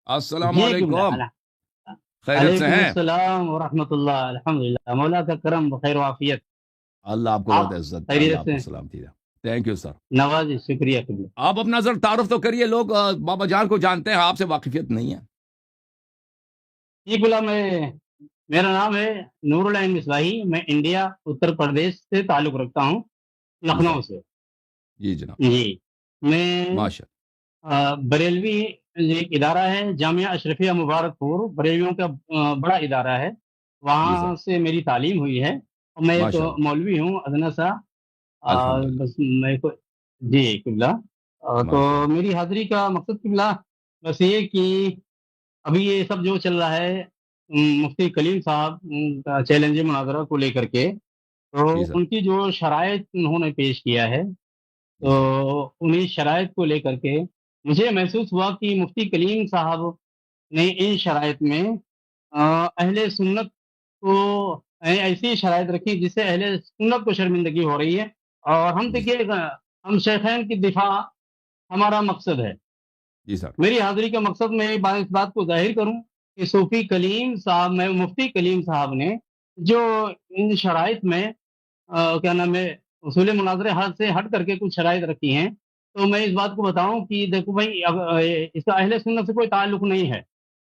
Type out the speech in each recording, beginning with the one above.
السلام جی علیکم، قبلہ، خیریت سے علیکم ہیں؟ السلام ورحمۃ اللہ، الحمدللہ مولا کا کرم بخیر و عافیت. اللہ آپ کو آپ بہت عزت دے، اللہ خیریت آپ سے؟ کو سلامتی دے. Thank you sir. نوازی، شکریہ قبلہ. آپ اپنا ذرا تعارف تو کریے، لوگ بابا جان کو جانتے ہیں، آپ سے واقفیت نہیں ہے. جی قبلہ، میرا نام ہے نور العین مصباحی. میں انڈیا اتر پردیش سے تعلق رکھتا ہوں، جی سر. لکھنؤ سے. جی جناب. جی، میں ماشاء بریلوی ایک ادارہ ہے جامعہ اشرفیہ مبارک پور، بریلویوں کا بڑا ادارہ ہے. جی سر. وہاں سے میری تعلیم ہوئی ہے، اور میں ایک ماشاء اللہ. مولوی ہوں ادنا سا. الحمد للہ. بس میں کو جی قبلہ. تو ماشاء اللہ. میری حاضری کا مقصد قبلہ بس یہ کہ ابھی یہ سب جو چل رہا ہے، مفتی کلیم صاحب کا چیلنج مناظرہ کو لے کر کے، تو جی سر. ان کی جو شرائط انہوں نے پیش کیا ہے، جی تو سر. انہیں شرائط کو لے کر کے مجھے محسوس ہوا کہ مفتی کلیم صاحب نے ان شرائط میں اہل سنت کو ایسی شرائط رکھی جس سے اہل سنت کو شرمندگی ہو رہی ہے. اور ہم جی دیکھیے، ہم شیخین کی دفاع ہمارا مقصد ہے. جی سر. میری حاضری کا مقصد میں اس بات کو ظاہر کروں کہ صوفی کلیم صاحب میں مفتی کلیم صاحب نے جو ان شرائط میں کیا نام ہے، اصول مناظرے حد سے ہٹ کر کے کچھ شرائط رکھی ہیں، تو میں اس بات کو بتاؤں کہ دیکھو بھائی، اس کا اہل سنت سے کوئی تعلق نہیں ہے.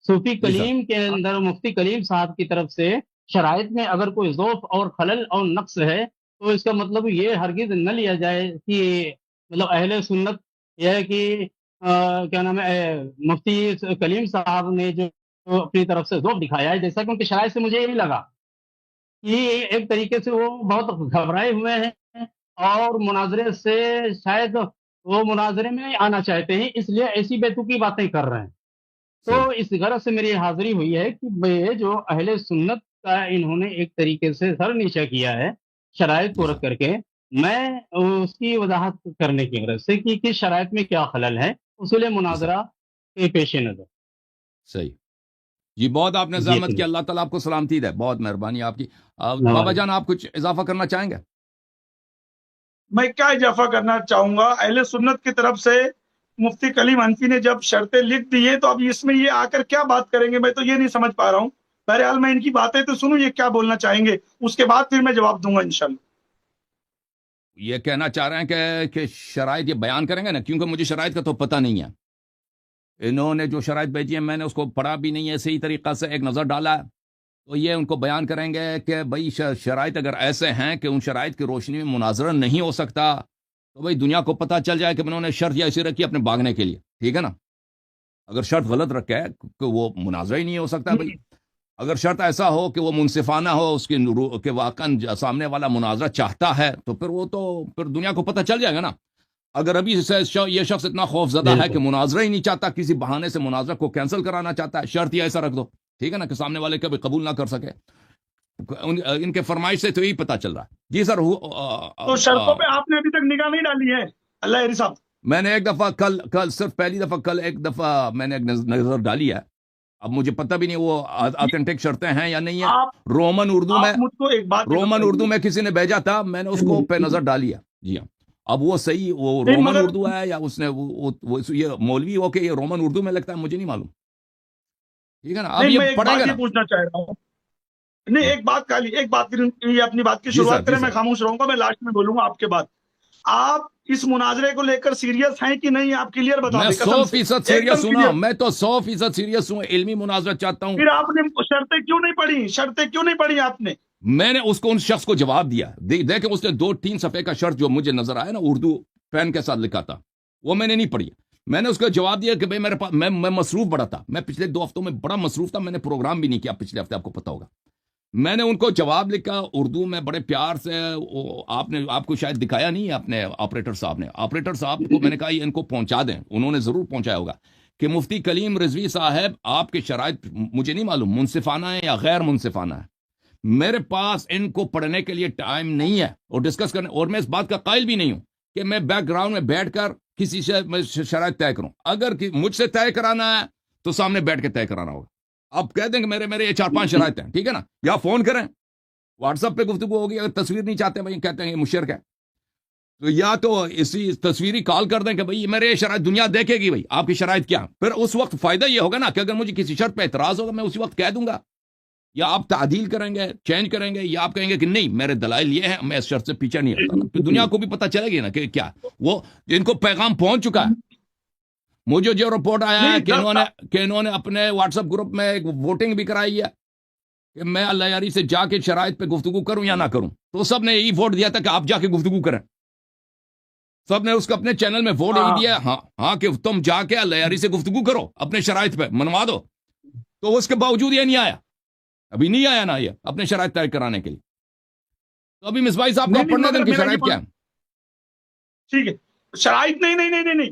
صوفی جی سر. کلیم کے اندر مفتی کلیم صاحب کی طرف سے شرائط میں اگر کوئی ضعف اور خلل اور نقص ہے، تو اس کا مطلب یہ ہرگز نہ لیا جائے کہ مطلب اہل سنت یہ ہے کہ کیا نام ہے، مفتی کلیم صاحب نے جو اپنی طرف سے ذوق دکھایا ہے، جیسا کہ ان کی شرائط سے مجھے یہی لگا کہ ایک طریقے سے وہ بہت گھبرائے ہوئے ہیں، اور مناظرے سے شاید وہ مناظرے میں آنا چاہتے ہیں، اس لیے ایسی بیتوکی باتیں کر رہے ہیں. تو صحیح. اس غرض سے میری حاضری ہوئی ہے کہ یہ جو اہل سنت کا انہوں نے ایک طریقے سے سر نیچا کیا ہے شرائط جی کو سر. رکھ کر کے، میں اس کی وضاحت کرنے کی غرض سے کہ کس شرائط میں کیا خلل ہے اصول جی سر. مناظرہ کے پیش نظر. صحیح. جی بہت آپ نے جی زحمت کی، اللہ تعالیٰ آپ کو سلامتی دے، بہت مہربانی آپ کی. بابا نواز. جان آپ کچھ اضافہ کرنا چاہیں گے؟ میں کیا اضافہ کرنا چاہوں گا، اہل سنت کی طرف سے مفتی کلیم حنفی نے جب شرطیں لکھ دی ہے، تو اب اس میں یہ آ کر کیا بات کریں گے، میں تو یہ نہیں سمجھ پا رہا ہوں. بہرحال میں ان کی باتیں تو سنوں، یہ کیا بولنا چاہیں گے، اس کے بعد پھر میں جواب دوں گا انشاءاللہ. یہ کہنا چاہ رہے ہیں کہ شرائط یہ بیان کریں گے نا، کیونکہ مجھے شرائط کا تو پتہ نہیں ہے. انہوں نے جو شرائط بھیجی ہے میں نے اس کو پڑھا بھی نہیں ہے، صحیح طریقہ سے ایک نظر ڈالا ہے. تو یہ ان کو بیان کریں گے کہ بھائی شرائط اگر ایسے ہیں کہ ان شرائط کی روشنی میں مناظرہ نہیں ہو سکتا، تو بھائی دنیا کو پتہ چل جائے کہ انہوں نے شرط یہ ایسی رکھی اپنے بھاگنے کے لیے. ٹھیک ہے نا؟ اگر شرط غلط رکھے کہ وہ مناظرہ ہی نہیں ہو سکتا بھائی. اگر شرط ایسا ہو کہ وہ منصفانہ ہو، اس کی کہ واقعا سامنے والا مناظرہ چاہتا ہے، تو پھر دنیا کو پتہ چل جائے گا نا. اگر ابھی سے یہ شخص اتنا خوف زدہ ہے کہ بالکل مناظرہ ہی نہیں چاہتا، کسی بہانے سے مناظرہ کو کینسل کرانا چاہتا ہے، شرط یہ ایسا رکھ دو. ٹھیک ہے نا، کہ سامنے والے کبھی قبول نہ کر سکے. ان کے فرمائش سے تو یہی پتہ چل رہا ہے. جی سر. تو شرطوں پہ آپ نے ابھی تک نگاہ نہیں ڈالی ہے اللہ عری صاحب؟ میں نے ایک دفعہ کل صرف پہلی دفعہ کل ایک دفعہ میں نے ایک نظر ڈالی ہے. اب مجھے پتہ بھی نہیں وہ آتھینٹک شرطیں ہیں یا نہیں ہے. آپ رومن اردو میں آپ مجھ کو ایک بات اردو میں کسی نے بھیجا تھا، میں نے اس کو پہ نظر ڈالی ہے. جی ہاں. اب وہ صحیح وہ نہیں، رومن مگر اردو ہے یا اس نے یہ مولوی ہو کے یہ رومن اردو میں لگتا ہے، مجھے نہیں معلوم. ٹھیک ہے نا، اب نہیں، یہ میں ایک پڑھیں گے بات یہ نا. پوچھنا چاہ رہا ہوں. نہیں، ایک بات یہ اپنی بات کی جی سر. شروعات جی کریں، میں سر. خاموش رہوں گا، میں لاسٹ میں بولوں گا آپ کے بعد. آپ اس مناظرے کو لے کر سیریس ہیں کہ نہیں، آپ کلیئر بتا میں دیں قسم سے، 100% ایک سیریس دم ہوں نا، کلیئر. میں تو 100% سیریس ہوں، علمی مناظرہ چاہتا ہوں. پھر آپ نے شرطیں کیوں نہیں پڑھی، شرطیں کیوں نہیں پڑھی آپ نے؟ میں نے اس کو ان شخص کو جواب دیا. دیکھیں اس نے 2-3 صفحے کا شرط جو مجھے نظر آیا نا اردو پین کے ساتھ لکھا تھا، وہ میں نے نہیں پڑھی. میں نے اس کو جواب دیا کہ بھئی میرے پاس میں مصروف بڑا تھا، میں پچھلے 2 ہفتوں میں بڑا مصروف تھا، میں نے پروگرام بھی نہیں کیا پچھلے ہفتے، آپ کو پتہ ہوگا. میں نے ان کو جواب لکھا اردو میں بڑے پیار سے. آپ کو شاید دکھایا نہیں ہے اپنے آپریٹر صاحب کو میں نے کہا یہ ان کو پہنچا دیں، انہوں نے ضرور پہنچایا ہوگا کہ مفتی کلیم رضوی صاحب آپ کے شرائط مجھے نہیں معلوم منصفانہ ہے یا غیر منصفانہ ہے. میرے پاس ان کو پڑھنے کے لیے ٹائم نہیں ہے اور ڈسکس کرنے، اور میں اس بات کا قائل بھی نہیں ہوں کہ میں بیک گراؤنڈ میں بیٹھ کر کسی سے شرائط طے کروں. اگر مجھ سے طے کرانا ہے تو سامنے بیٹھ کے طے کرانا ہوگا. آپ کہہ دیں کہ میرے یہ 4-5 شرائط ہیں، ٹھیک ہے نا، یا فون کریں، واٹس ایپ پہ گفتگو ہوگی. اگر تصویر نہیں چاہتے بھائی کہتے ہیں یہ مشرک ہے. تو یا تو اسی تصویری کال کر دیں کہ بھئی میرے شرائط دنیا دیکھے گی بھئی آپ کی شرائط کیا، پھر اس وقت فائدہ یہ ہوگا نا کہ اگر مجھے کسی شرط پہ اعتراض ہوگا میں اسی وقت کہہ دوں گا، یا آپ تعدیل کریں گے، چینج کریں گے، یا آپ کہیں گے کہ نہیں میرے دلائل یہ ہیں، میں اس شرط سے پیچھے نہیں ہٹتا نا، پھر دنیا کو بھی پتہ چلے گی نا کہ کیا وہ ان کو پیغام پہنچ چکا ہے۔ مجھے جو رپورٹ آیا ہے کہ انہوں نے اپنے واٹس ایپ گروپ میں ایک ووٹنگ بھی کرائی ہے کہ میں اللہ یاری سے جا کے شرائط پہ گفتگو کروں یا نہ کروں، تو سب نے یہی ووٹ دیا تھا کہ آپ جا کے گفتگو کریں، سب نے اس کو اپنے چینل میں ووٹ یہی دیا ہے ہاں کہ تم جا کے اللہ یاری سے گفتگو کرو، اپنے شرائط پہ منوا دو، تو اس کے باوجود یہ نہیں آیا، ابھی نہیں آیا نا یہ اپنے شرائط طے کرانے کے لیے۔ تو ابھی مصباح صاحب کو پڑھنے دیں کہ شرائط کیا ہے؟ ٹھیک ہے، شرائط نہیں،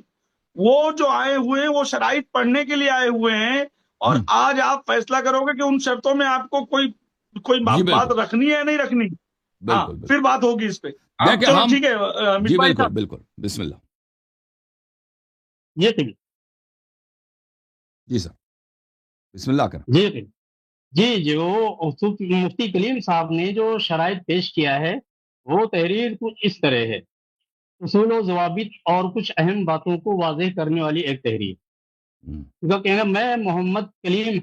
وہ جو آئے ہوئے ہیں وہ شرائط پڑھنے کے لیے آئے ہوئے ہیں، اور آج آپ فیصلہ کرو گے کہ ان شرطوں میں آپ کو کوئی بات رکھنی ہے یا نہیں رکھنی، پھر بات ہوگی اس پہ۔ چلو ٹھیک ہے، جی بالکل بسم اللہ جی سر بسم اللہ کریں۔ جی وہ مفتی کلیم صاحب نے جو شرائط پیش کیا ہے وہ تحریر کچھ اس طرح ہے، اصول و ضوابط اور کچھ اہم باتوں کو واضح کرنے والی ایک تحریر۔ اس کا کہنا میں محمد کلیم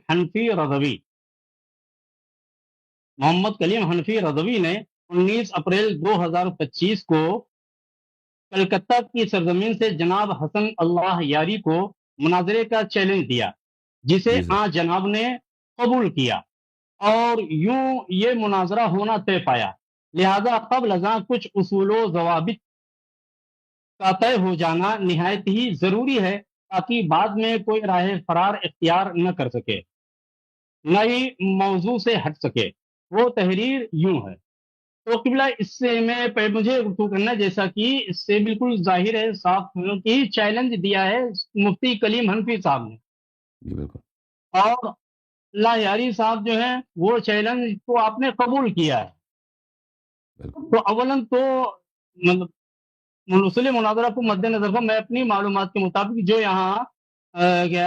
حنفی رضوی نے 19 اپریل 2025 کو کلکتہ کی سرزمین سے جناب حسن اللہ یاری کو مناظرے کا چیلنج دیا، جسے جناب نے قبول کیا، اور یوں یہ مناظرہ ہونا طے پایا۔ لہذا قبل ازاں کچھ اصول و ضوابط کا طے ہو جانا نہایت ہی ضروری ہے، تاکہ بعد میں کوئی راہ فرار اختیار نہ کر سکے، نہ ہی موضوع سے ہٹ سکے۔ وہ تحریر یوں ہے۔ تو قبلہ اس سے مجھے گفتگو کرنا، جیسا کہ اس سے بالکل ظاہر ہے، صاف کہ چیلنج دیا ہے مفتی کلیم حنفی صاحب نے، اور اللہ یاری صاحب جو ہیں وہ چیلنج کو آپ نے قبول کیا ہے۔ تو اولاً تو اصول مناظرہ کو مد نظر کو میں اپنی معلومات کے مطابق جو یہاں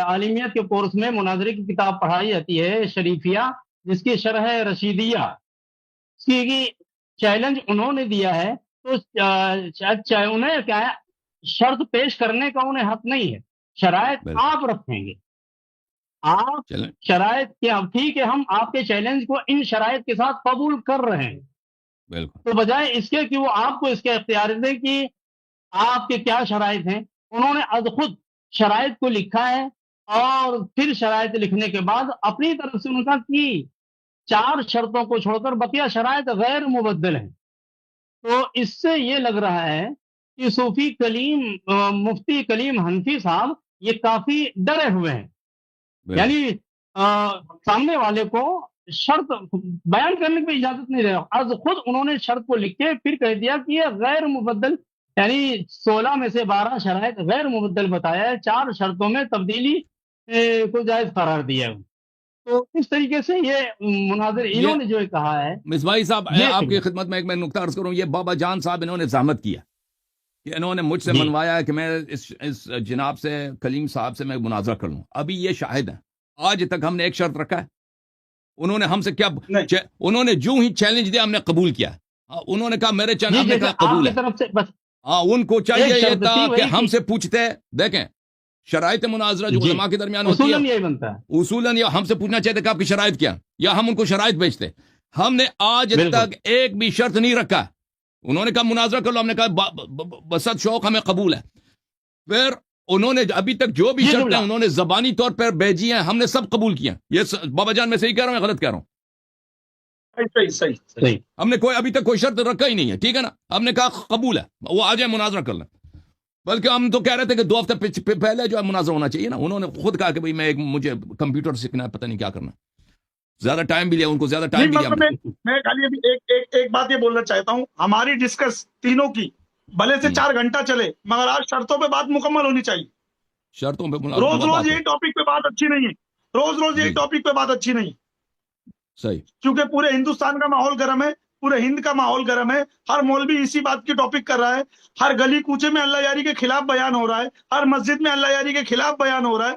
عالمیت کے کورس میں مناظرے کی کتاب پڑھائی جاتی ہے شریفیہ، جس کی شرح رشیدیہ، اس کی چیلنج انہوں نے دیا ہے، تو شاید انہیں کیا ہے شرط پیش کرنے کا انہیں حق نہیں ہے، شرائط آپ رکھیں گے، آپ شرائط کیا ٹھیک ہے، ہم آپ کے چیلنج کو ان شرائط کے ساتھ قبول کر رہے ہیں، تو بجائے اس کے کہ وہ آپ کو اس کے اختیار دیں کہ آپ کے کیا شرائط ہیں، انہوں نے از خود شرائط کو لکھا ہے، اور پھر شرائط لکھنے کے بعد اپنی طرف سے ان کا کی 4 شرطوں کو چھوڑ کر بقیہ شرائط غیر مبدل ہیں۔ تو اس سے یہ لگ رہا ہے کہ مفتی کلیم حنفی صاحب یہ کافی ڈرے ہوئے ہیں، یعنی سامنے والے کو شرط بیان کرنے کی اجازت نہیں دے رہا، از خود انہوں نے شرط کو لکھ کے پھر کہہ دیا کہ یہ غیر مبدل، یعنی 16 میں سے 12 شرائط غیر مبدل بتایا ہے، 4 شرطوں میں تبدیلی کو جائز قرار دیا ہے۔ تو اس طریقے سے یہ مناظر انہوں نے جو کہا ہے۔ مصباح صاحب آپ کی خدمت میں ایک میں نقطہ عرض کروں، یہ بابا جان صاحب انہوں نے زحمت کیا کہ انہوں نے مجھ سے منوایا ہے کہ میں اس جناب سے کلیم صاحب سے میں مناظرہ کر لوں، ابھی یہ شاہد ہیں، آج تک ہم نے ایک شرط رکھا ہے، انہوں نے ہم سے کیا انہوں نے جو ہی چیلنج دیا ہم نے قبول کیا، انہوں نے کہا میرے چیلنج ہم نے کہا قبول ہے، ان کو چاہیے یہ تھا کہ ہم سے پوچھتے، دیکھیں شرائط مناظرہ جو علماء کے درمیان ہوتی ہے اصولاً یا ہم سے پوچھنا چاہتے کہ آپ کی شرائط کیا، یا ہم ان کو شرائط بھیجتے، ہم نے آج تک ایک بھی شرط نہیں رکھا، انہوں نے کہا مناظرہ کر لو، ہم نے کہا بسط شوق ہمیں قبول ہے، پھر انہوں نے ابھی تک جو بھی شرطیں انہوں نے زبانی طور پر بھیجی ہیں ہم نے سب قبول کیا۔ یہ بابا جان میں صحیح کہہ رہا ہوں یا غلط کہہ رہا ہوں؟ صحیح۔ ہم نے ابھی تک کوئی شرط رکھا ہی نہیں ہے، ٹھیک ہے نا، ہم نے کہا قبول ہے، وہ آ جائے مناظرہ کر لیں، بلکہ ہم تو کہہ رہے تھے کہ 2 ہفتے پہلے جو ہے مناظرہ ہونا چاہیے نا، انہوں نے خود کہا کہ بھئی مجھے کمپیوٹر سیکھنا ہے، پتہ نہیں کیا کرنا، زیادہ ٹائم بھی لیا ان کو، زیادہ ٹائم بھی لیا۔ میں خالی ابھی ایک بات یہ بولنا چاہتا ہوں، ہماری ڈسکس تینوں کی بھلے سے 4 گھنٹہ چلے، مگر آج شرطوں پہ بات مکمل ہونی چاہیے، شرطوں پہ روز یہی ٹاپک پہ بات اچھی نہیں ہے، روز یہی ٹاپک پہ بات اچھی نہیں، صحیح، کیونکہ پورے ہندوستان کا ماحول گرم ہے، پورے ہند کا ماحول گرم ہے، ہر مولوی اسی بات کی ٹاپک کر رہا ہے، ہر گلی کوچے میں اللہ یاری کے خلاف بیان ہو رہا ہے، ہر مسجد میں اللہ یاری کے خلاف بیان ہو رہا ہے،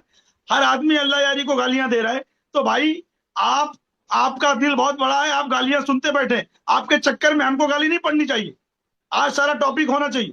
ہر آدمی اللہ یاری کو گالیاں دے رہا ہے، تو بھائی آپ کا دل بہت بڑا ہے، آپ گالیاں سنتے بیٹھے، آپ کے چکر میں ہم کو گالی نہیں پڑنی چاہیے، آج سارا ٹاپک ہونا چاہیے،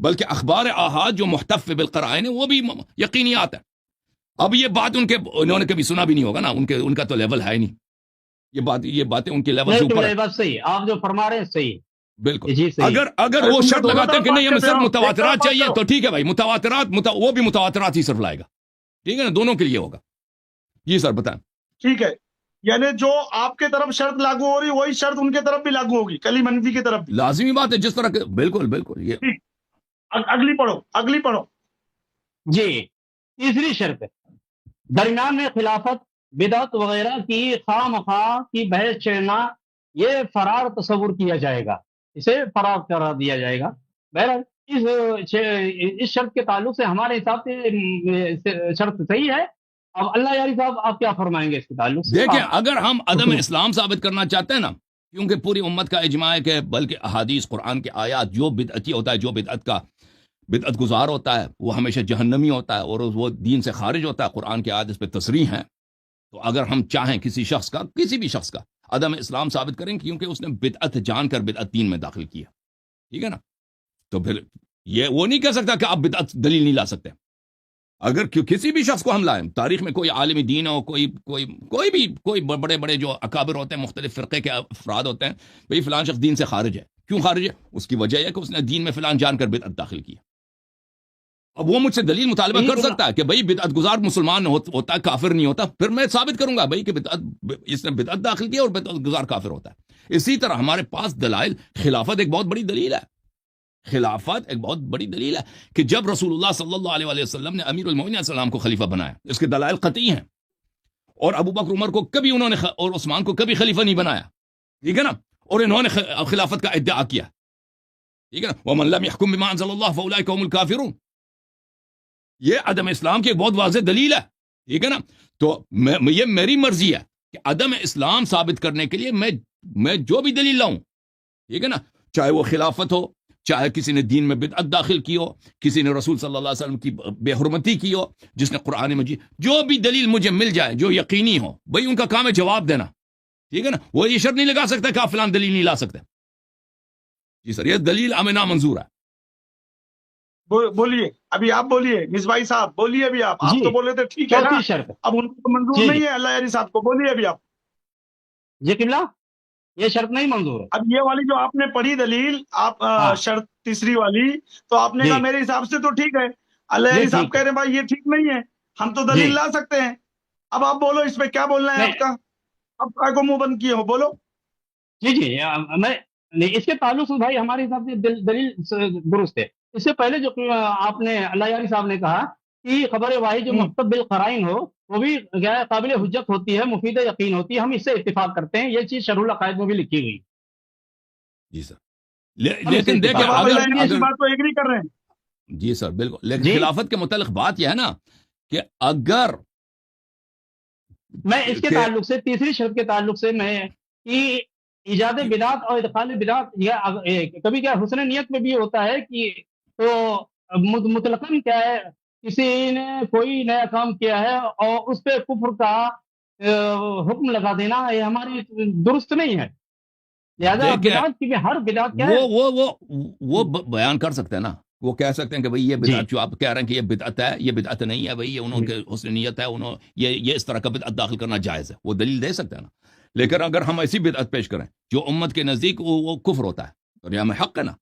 بلکہ اخبار آحاد جو محتف بالقرائن ہے وہ بھی یقینیات ہے. اب یہ بات انہوں نے کبھی سنا بھی نہیں ہوگا نا، ان کا تو لیول ہے ہی نہیں. یہ باتیں ان کے لیول سے اوپر ہے. بات صحیح آپ جو فرما رہے ہیں صحیح. بالکل. جی صحیح. اگر وہ شرط لگاتے ہیں کہ نہیں ہمیں صرف متواترات چاہیے تو ٹھیک ہے بھائی، وہ بھی متواترات ہی صرف لائے گا. ٹھیک ہے نا، دونوں کے لیے ہوگا. جی سر بتائیں. ٹھیک ہے، یعنی جو آپ کے طرف شرط لاگو ہو رہی وہی شرط ان کے طرف بھی لاگو ہوگی، کلیم حنفی کی طرف بھی. لازمی بات ہے جس طرح کہ بالکل یہ اگلی پڑھو. جی تیسری شرط، درمیان میں خلافت بدعت وغیرہ کی خواہ مخواہ کی بحث چھیڑنا یہ فرار تصور کیا جائے گا، اسے فرار قرار دیا جائے گا. بہرحال اس شرط کے تعلق سے ہمارے حساب سے شرط صحیح ہے. اب اللہ یاری صاحب آپ کیا فرمائیں گے اس کے تعلق سے؟ دیکھیں، اگر ہم عدم اسلام ثابت کرنا چاہتے ہیں نا، کیونکہ پوری امت کا اجماع ہے کہ بلکہ احادیث قرآن کے آیات، جو بدعتی ہوتا ہے، جو بدعت گزار ہوتا ہے وہ ہمیشہ جہنمی ہوتا ہے اور وہ دین سے خارج ہوتا ہے. قرآن کے آیات اس پہ تصریح ہیں. تو اگر ہم چاہیں کسی بھی شخص کا عدم اسلام ثابت کریں کیونکہ اس نے بدعت جان کر بدعت دین میں داخل کیا، ٹھیک ہے نا، تو پھر یہ وہ نہیں کہہ سکتا کہ آپ بدعت دلیل نہیں لا سکتے. اگر کسی بھی شخص کو ہم لائیں، تاریخ میں کوئی عالم دین ہو، کوئی بڑے بڑے جو اکابر ہوتے ہیں، مختلف فرقے کے افراد ہوتے ہیں، بھئی فلان شخص دین سے خارج ہے. کیوں خارج ہے؟ اس کی وجہ ہے کہ اس نے دین میں فلان جان کر بدعت داخل کیا. اب وہ مجھ سے دلیل مطالبہ کر سکتا ہے کہ بھئی بدعت گزار مسلمان ہوتا ہے، کافر نہیں ہوتا. پھر میں ثابت کروں گا بھئی کہ اس نے بدعت داخل کیا اور بدعت گزار کافر ہوتا ہے. اسی طرح ہمارے پاس دلائل، خلافت ایک بہت بڑی دلیل ہے. خلافت ایک بہت بڑی دلیل ہے کہ جب رسول اللہ صلی اللہ علیہ وسلم نے امیر المومنین علیہ السلام کو خلیفہ بنایا، اس کے دلائل قطعی ہیں. اور ابو بکر عمر کو کبھی انہوں نے اور عثمان کو کبھی خلیفہ نہیں بنایا، ٹھیک ہے نا، اور انہوں نے خلافت کا ادعا کیا، ٹھیک ہے نا. وَمَن لَمْ يَحْكُم بِمَا أَنزَلَ اللَّهُ فَأُولَٰئِكَ هُمُ الْكَافِرُونَ. یہ عدم اسلام کی ایک بہت واضح دلیل ہے، ٹھیک ہے نا. تو یہ میری مرضی ہے کہ عدم اسلام ثابت کرنے کے لیے میں جو بھی دلیل لاؤں، ٹھیک ہے نا، چاہے وہ خلافت ہو، چاہے کسی نے دین میں بدعت داخل کی ہو، کسی نے رسول صلی اللہ علیہ وسلم کی بے حرمتی کی ہو، جس نے قرآن مجید، جو بھی دلیل مجھے مل جائے جو یقینی ہو، بھئی ان کا کام ہے جواب دینا، ٹھیک ہے نا. وہ یہ شرط نہیں لگا سکتا کہ آپ فلان دلیل نہیں لا سکتے. جی سر، یہ دلیل ہمیں نامنظور ہے. بولیے، ابھی آپ بولیے، مصباحی صاحب بولیے. ابھی آپ تو بولے تھے ٹھیک ہے نا، اب ان کو منظور نہیں ہے اللہ یاری صاحب کو. بولیے ابھی آپ. جی قبلہ، یہ شرط نہیں منظور ہے. اب یہ والی جو آپ نے پڑھی دلیل، آپ شرط تیسری والی، تو آپ نے کہا میرے حساب سے تو ٹھیک ہے. اللہ یاری صاحب کہہ رہے ہیں بھائی یہ ٹھیک نہیں ہے، ہم تو دلیل لا سکتے ہیں. اب آپ بولو اس پہ کیا بولنا ہے آپ کا. اب کا کو منہ بند کیے ہو، بولو. جی میں اس کے تعلق سے بھائی ہمارے حساب سے دلیل درست ہے. اس سے پہلے جو آپ نے اللہ یاری صاحب نے کہا کہ خبر واحد جو محتف بالقرائن ہو وہ بھی قابل حجت ہوتی ہے، مفید یقین ہوتی ہے. ہم اس سے اتفاق کرتے ہیں، یہ چیز شرح العقائد میں بھی لکھی ہوئی. جی سر، لیکن دیکھیں بات تو ایگری کر رہے ہیں. جی سر بالکل، لیکن خلافت کے متعلق بات یہ ہے نا کہ اگر میں اس کے تعلق سے تیسری شرط کے تعلق سے میں کہ ایجاد بدعت اور ادخال بدعت، کبھی کیا حسن نیت میں بھی ہوتا ہے کہ تو مطلقاً کیا ہے، کسی نے کوئی نیا کام کیا ہے اور اس پہ کفر کا حکم لگا دینا یہ ہماری درست نہیں ہے. لہذا بدعت کی ہر بدعت کیا ہے وہ بیان کر سکتے ہیں نا، وہ کہہ سکتے ہیں کہ بھئی یہ بدعت جو آپ کہہ رہے ہیں کہ یہ بدعت ہے، یہ بدعت نہیں ہے بھئی، یہ انہوں کے حسن نیت ہے، یہ اس طرح کا بدعت داخل کرنا جائز ہے، وہ دلیل دے سکتے ہیں نا. لیکن اگر ہم ایسی بدعت پیش کریں جو امت کے نزدیک وہ کفر ہوتا ہے، اور یہ ہمیں حق ہے نا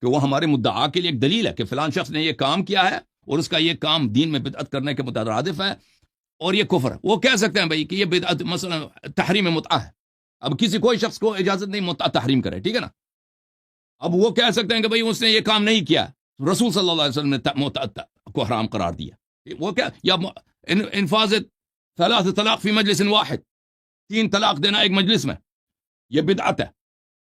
کہ وہ ہمارے مدعا کے لیے ایک دلیل ہے کہ فلان شخص نے یہ کام کیا ہے اور اس کا یہ کام دین میں بدعت کرنے کے مترادف ہے اور یہ کفر ہے. وہ کہہ سکتے ہیں بھئی کہ یہ بدعت مثلا تحریم متعہ ہے. اب کوئی شخص کو اجازت نہیں متعہ تحریم کرے، ٹھیک ہے نا. اب وہ کہہ سکتے ہیں کہ بھئی اس نے یہ کام نہیں کیا، رسول صلی اللہ علیہ وسلم نے متعہ کو حرام قرار دیا. وہ کیا، یا انفاذ 3 طلاق فی مجلس واحد، 3 طلاق دینا ایک مجلس میں، یہ بدعت ہے.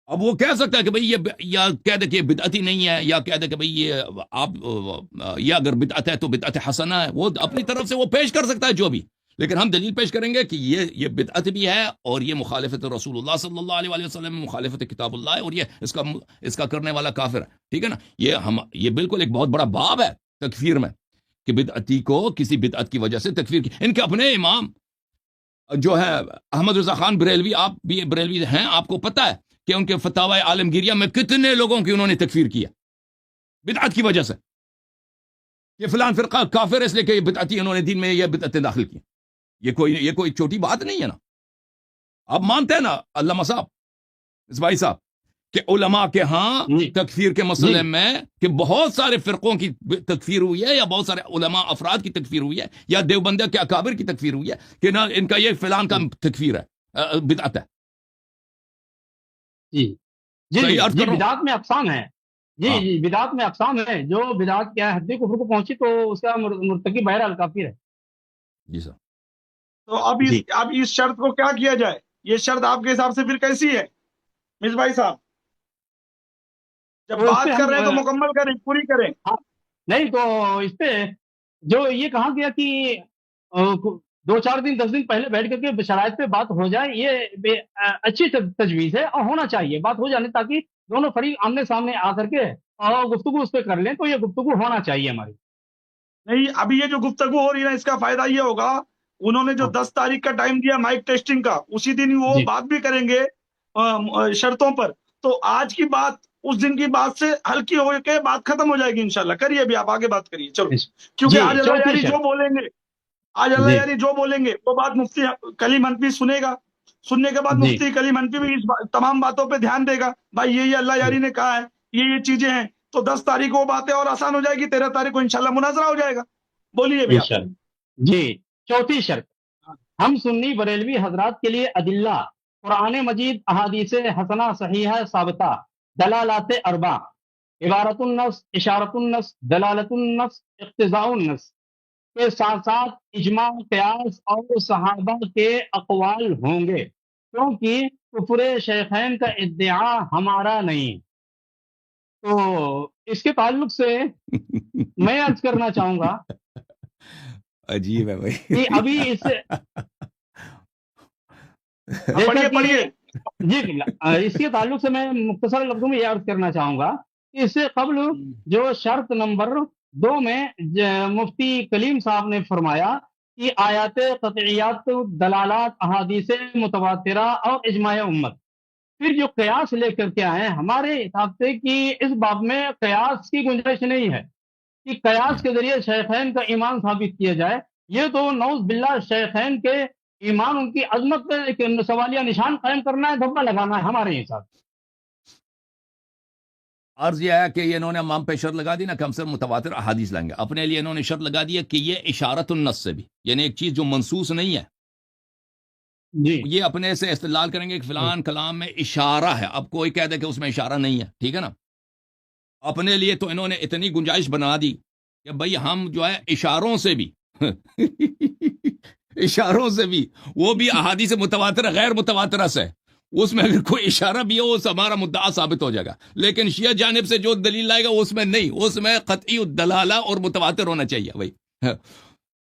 اب وہ کہہ سکتا ہے کہ بھئی یہ، یا کہہ دے کہ یہ بدعت ہی نہیں ہے، یا کہہ دے کہ بھئی یہ اگر بدعت ہے تو بدعت حسنہ ہے. وہ اپنی طرف سے وہ پیش کر سکتا ہے جو بھی، لیکن ہم دلیل پیش کریں گے کہ یہ بدعت بھی ہے اور یہ مخالفت رسول اللہ صلی اللہ علیہ وسلم، مخالفت کتاب اللہ ہے، اور یہ اس کا کرنے والا کافر ہے، ٹھیک ہے نا. یہ بالکل ایک بہت بڑا باب ہے تکفیر میں کہ بدعتی کو کسی بدعت کی وجہ سے تکفیر کی. ان کے اپنے امام جو ہے احمد رضا خان بریلوی، آپ بھی بریلوی ہیں، آپ کو پتہ ہے کہ ان کے فتاوی عالمگیریہ میں کتنے لوگوں کی انہوں نے تکفیر کیا. بدعت کی وجہ سے کہ فلان فرقہ کافر ہے اس لیے کہ یہ بدعتی انہوں نے دین میں یہ بدعتیں داخل کی. یہ کوئی چھوٹی بات نہیں ہے نا. آپ مانتے ہیں نا علامہ صاحب, بھائی صاحب, کہ علماء کے ہاں جی تکفیر کے مسئلے جی میں کہ بہت سارے فرقوں کی تکفیر ہوئی ہے, یا بہت سارے علماء افراد کی تکفیر ہوئی ہے, یا دیوبندیہ کے اکابر کی تکفیر ہوئی ہے کہ نہ ان کا یہ فلان کا تکفیر ہے, بدعت ہے. جی جی صحیح جی عرض جی کر رہا ہوں. بدعات میں اقسام ہے. جی ہاں جی بدعات میں اقسام ہے. جو بدعات کیا ہے حد کفر کو پہنچی تو اس کا مرتکب بہرحال کافر ہے. جی سر. تو جی اب اس شرط کو کیا کیا جائے؟ یہ شرط آپ کے حساب سے پھر کیسی ہے مصباح بھائی صاحب؟ جب تو اس پہ بات کر ہم رہے ہیں تو مکمل کریں, پوری کریں. ہاں، نہیں تو اس پہ جو یہ کہا گیا کہ 2-4 دن 10 دن پہلے بیٹھ کر کے شرائط پہ بات ہو جائے, یہ اچھی تجویز ہے اور ہونا چاہیے. بات ہو جانے تاکہ دونوں فریق آمنے سامنے آ کر کے اور گفتگو اس پہ کر لیں, تو یہ گفتگو ہونا چاہیے ہماری. نہیں, ابھی یہ جو گفتگو ہو رہی ہے نا, اس کا فائدہ یہ ہوگا, انہوں نے جو ہاں 10 تاریخ کا ٹائم دیا مائک ٹیسٹنگ کا, اسی دن وہ جی بات بھی کریں گے شرطوں پر. تو آج کی بات اس دن کی بات سے ہلکی ہو کے بات ختم ہو جائے گی انشاءاللہ. کریے ابھی آپ آگے بات کریے, چلو. کیونکہ جی آج اللہ چوتھی یاری جو شرط. بولیں گے, آج اللہ جی یاری جو بولیں گے وہ بات مفتی کلیم حنفی سنے گا. سننے کے بعد جی مفتی کلیم حنفی بھی اس تمام باتوں پہ دھیان دے گا, بھائی یہ اللہ جی یاری نے کہا ہے, یہ چیزیں ہیں. تو 10 تاریخ کو وہ باتیں اور آسان ہو جائے گی, 13 تاریخ کو انشاءاللہ مناظرہ ہو جائے گا. بولیے بھی آپ. انشاءاللہ. جی چوتھی شرط, ہم سنی بریلوی حضرات کے لیے ادلہ قرآن مجید, احادیث حسنہ صحیحہ ثابتہ, دلالات اربع, عبارت النص, اشارت النص, دلالت النص, اقتضاء النص کے ساتھ ساتھ اجماع, قیاس اور صحابہ کے اقوال ہوں گے, کیونکہ کفر شیخین کا ادعا ہمارا نہیں. تو اس کے تعلق سے میں عرض کرنا چاہوں گا عجیب ہے کہ بھائی. ابھی اس جیسا پڑھیے کہ پڑھیے. جی اس کے تعلق سے میں مختصر لفظوں میں یہ عرض کرنا چاہوں گا کہ اس سے قبل جو شرط نمبر 2 میں مفتی کلیم صاحب نے فرمایا کہ آیات قطعیات, دلالات, احادیث متواترہ اور اجماع امت, پھر جو قیاس لے کر کے آئے ہمارے حساب سے کہ اس باب میں قیاس کی گنجائش نہیں ہے کہ قیاس کے ذریعے شیخین کا ایمان ثابت کیا جائے. یہ تو نعوذ باللہ شیخین کے ایمان, ان کی عظمت پہ ایک سوالیہ نشان قائم کرنا ہے, دھبا لگانا ہے ہمارے حساب. عرض یہ ہے کہ یہ انہوں نے امام پہ شرط لگا دی نا کہ ہم سے متواتر احادیث لائیں گے. اپنے لیے انہوں نے شرط لگا دی ہے کہ یہ اشارت النص سے بھی, یعنی ایک چیز جو منصوص نہیں ہے, جی یہ اپنے سے استدلال کریں گے کہ فلان کلام میں اشارہ ہے. اب کوئی کہہ دے کہ اس میں اشارہ نہیں ہے, ٹھیک ہے نا. اپنے لیے تو انہوں نے اتنی گنجائش بنا دی کہ بھئی ہم جو ہے اشاروں سے بھی اشاروں سے بھی, وہ بھی احادیث متواترہ غیر متواترہ سے, اس میں اگر کوئی اشارہ بھی ہو اس ہمارا مدعا ثابت ہو جائے گا. لیکن شیعہ جانب سے جو دلیل لائے گا اس میں نہیں, اس میں قطعی الدلالہ اور متواتر ہونا چاہیے. بھائی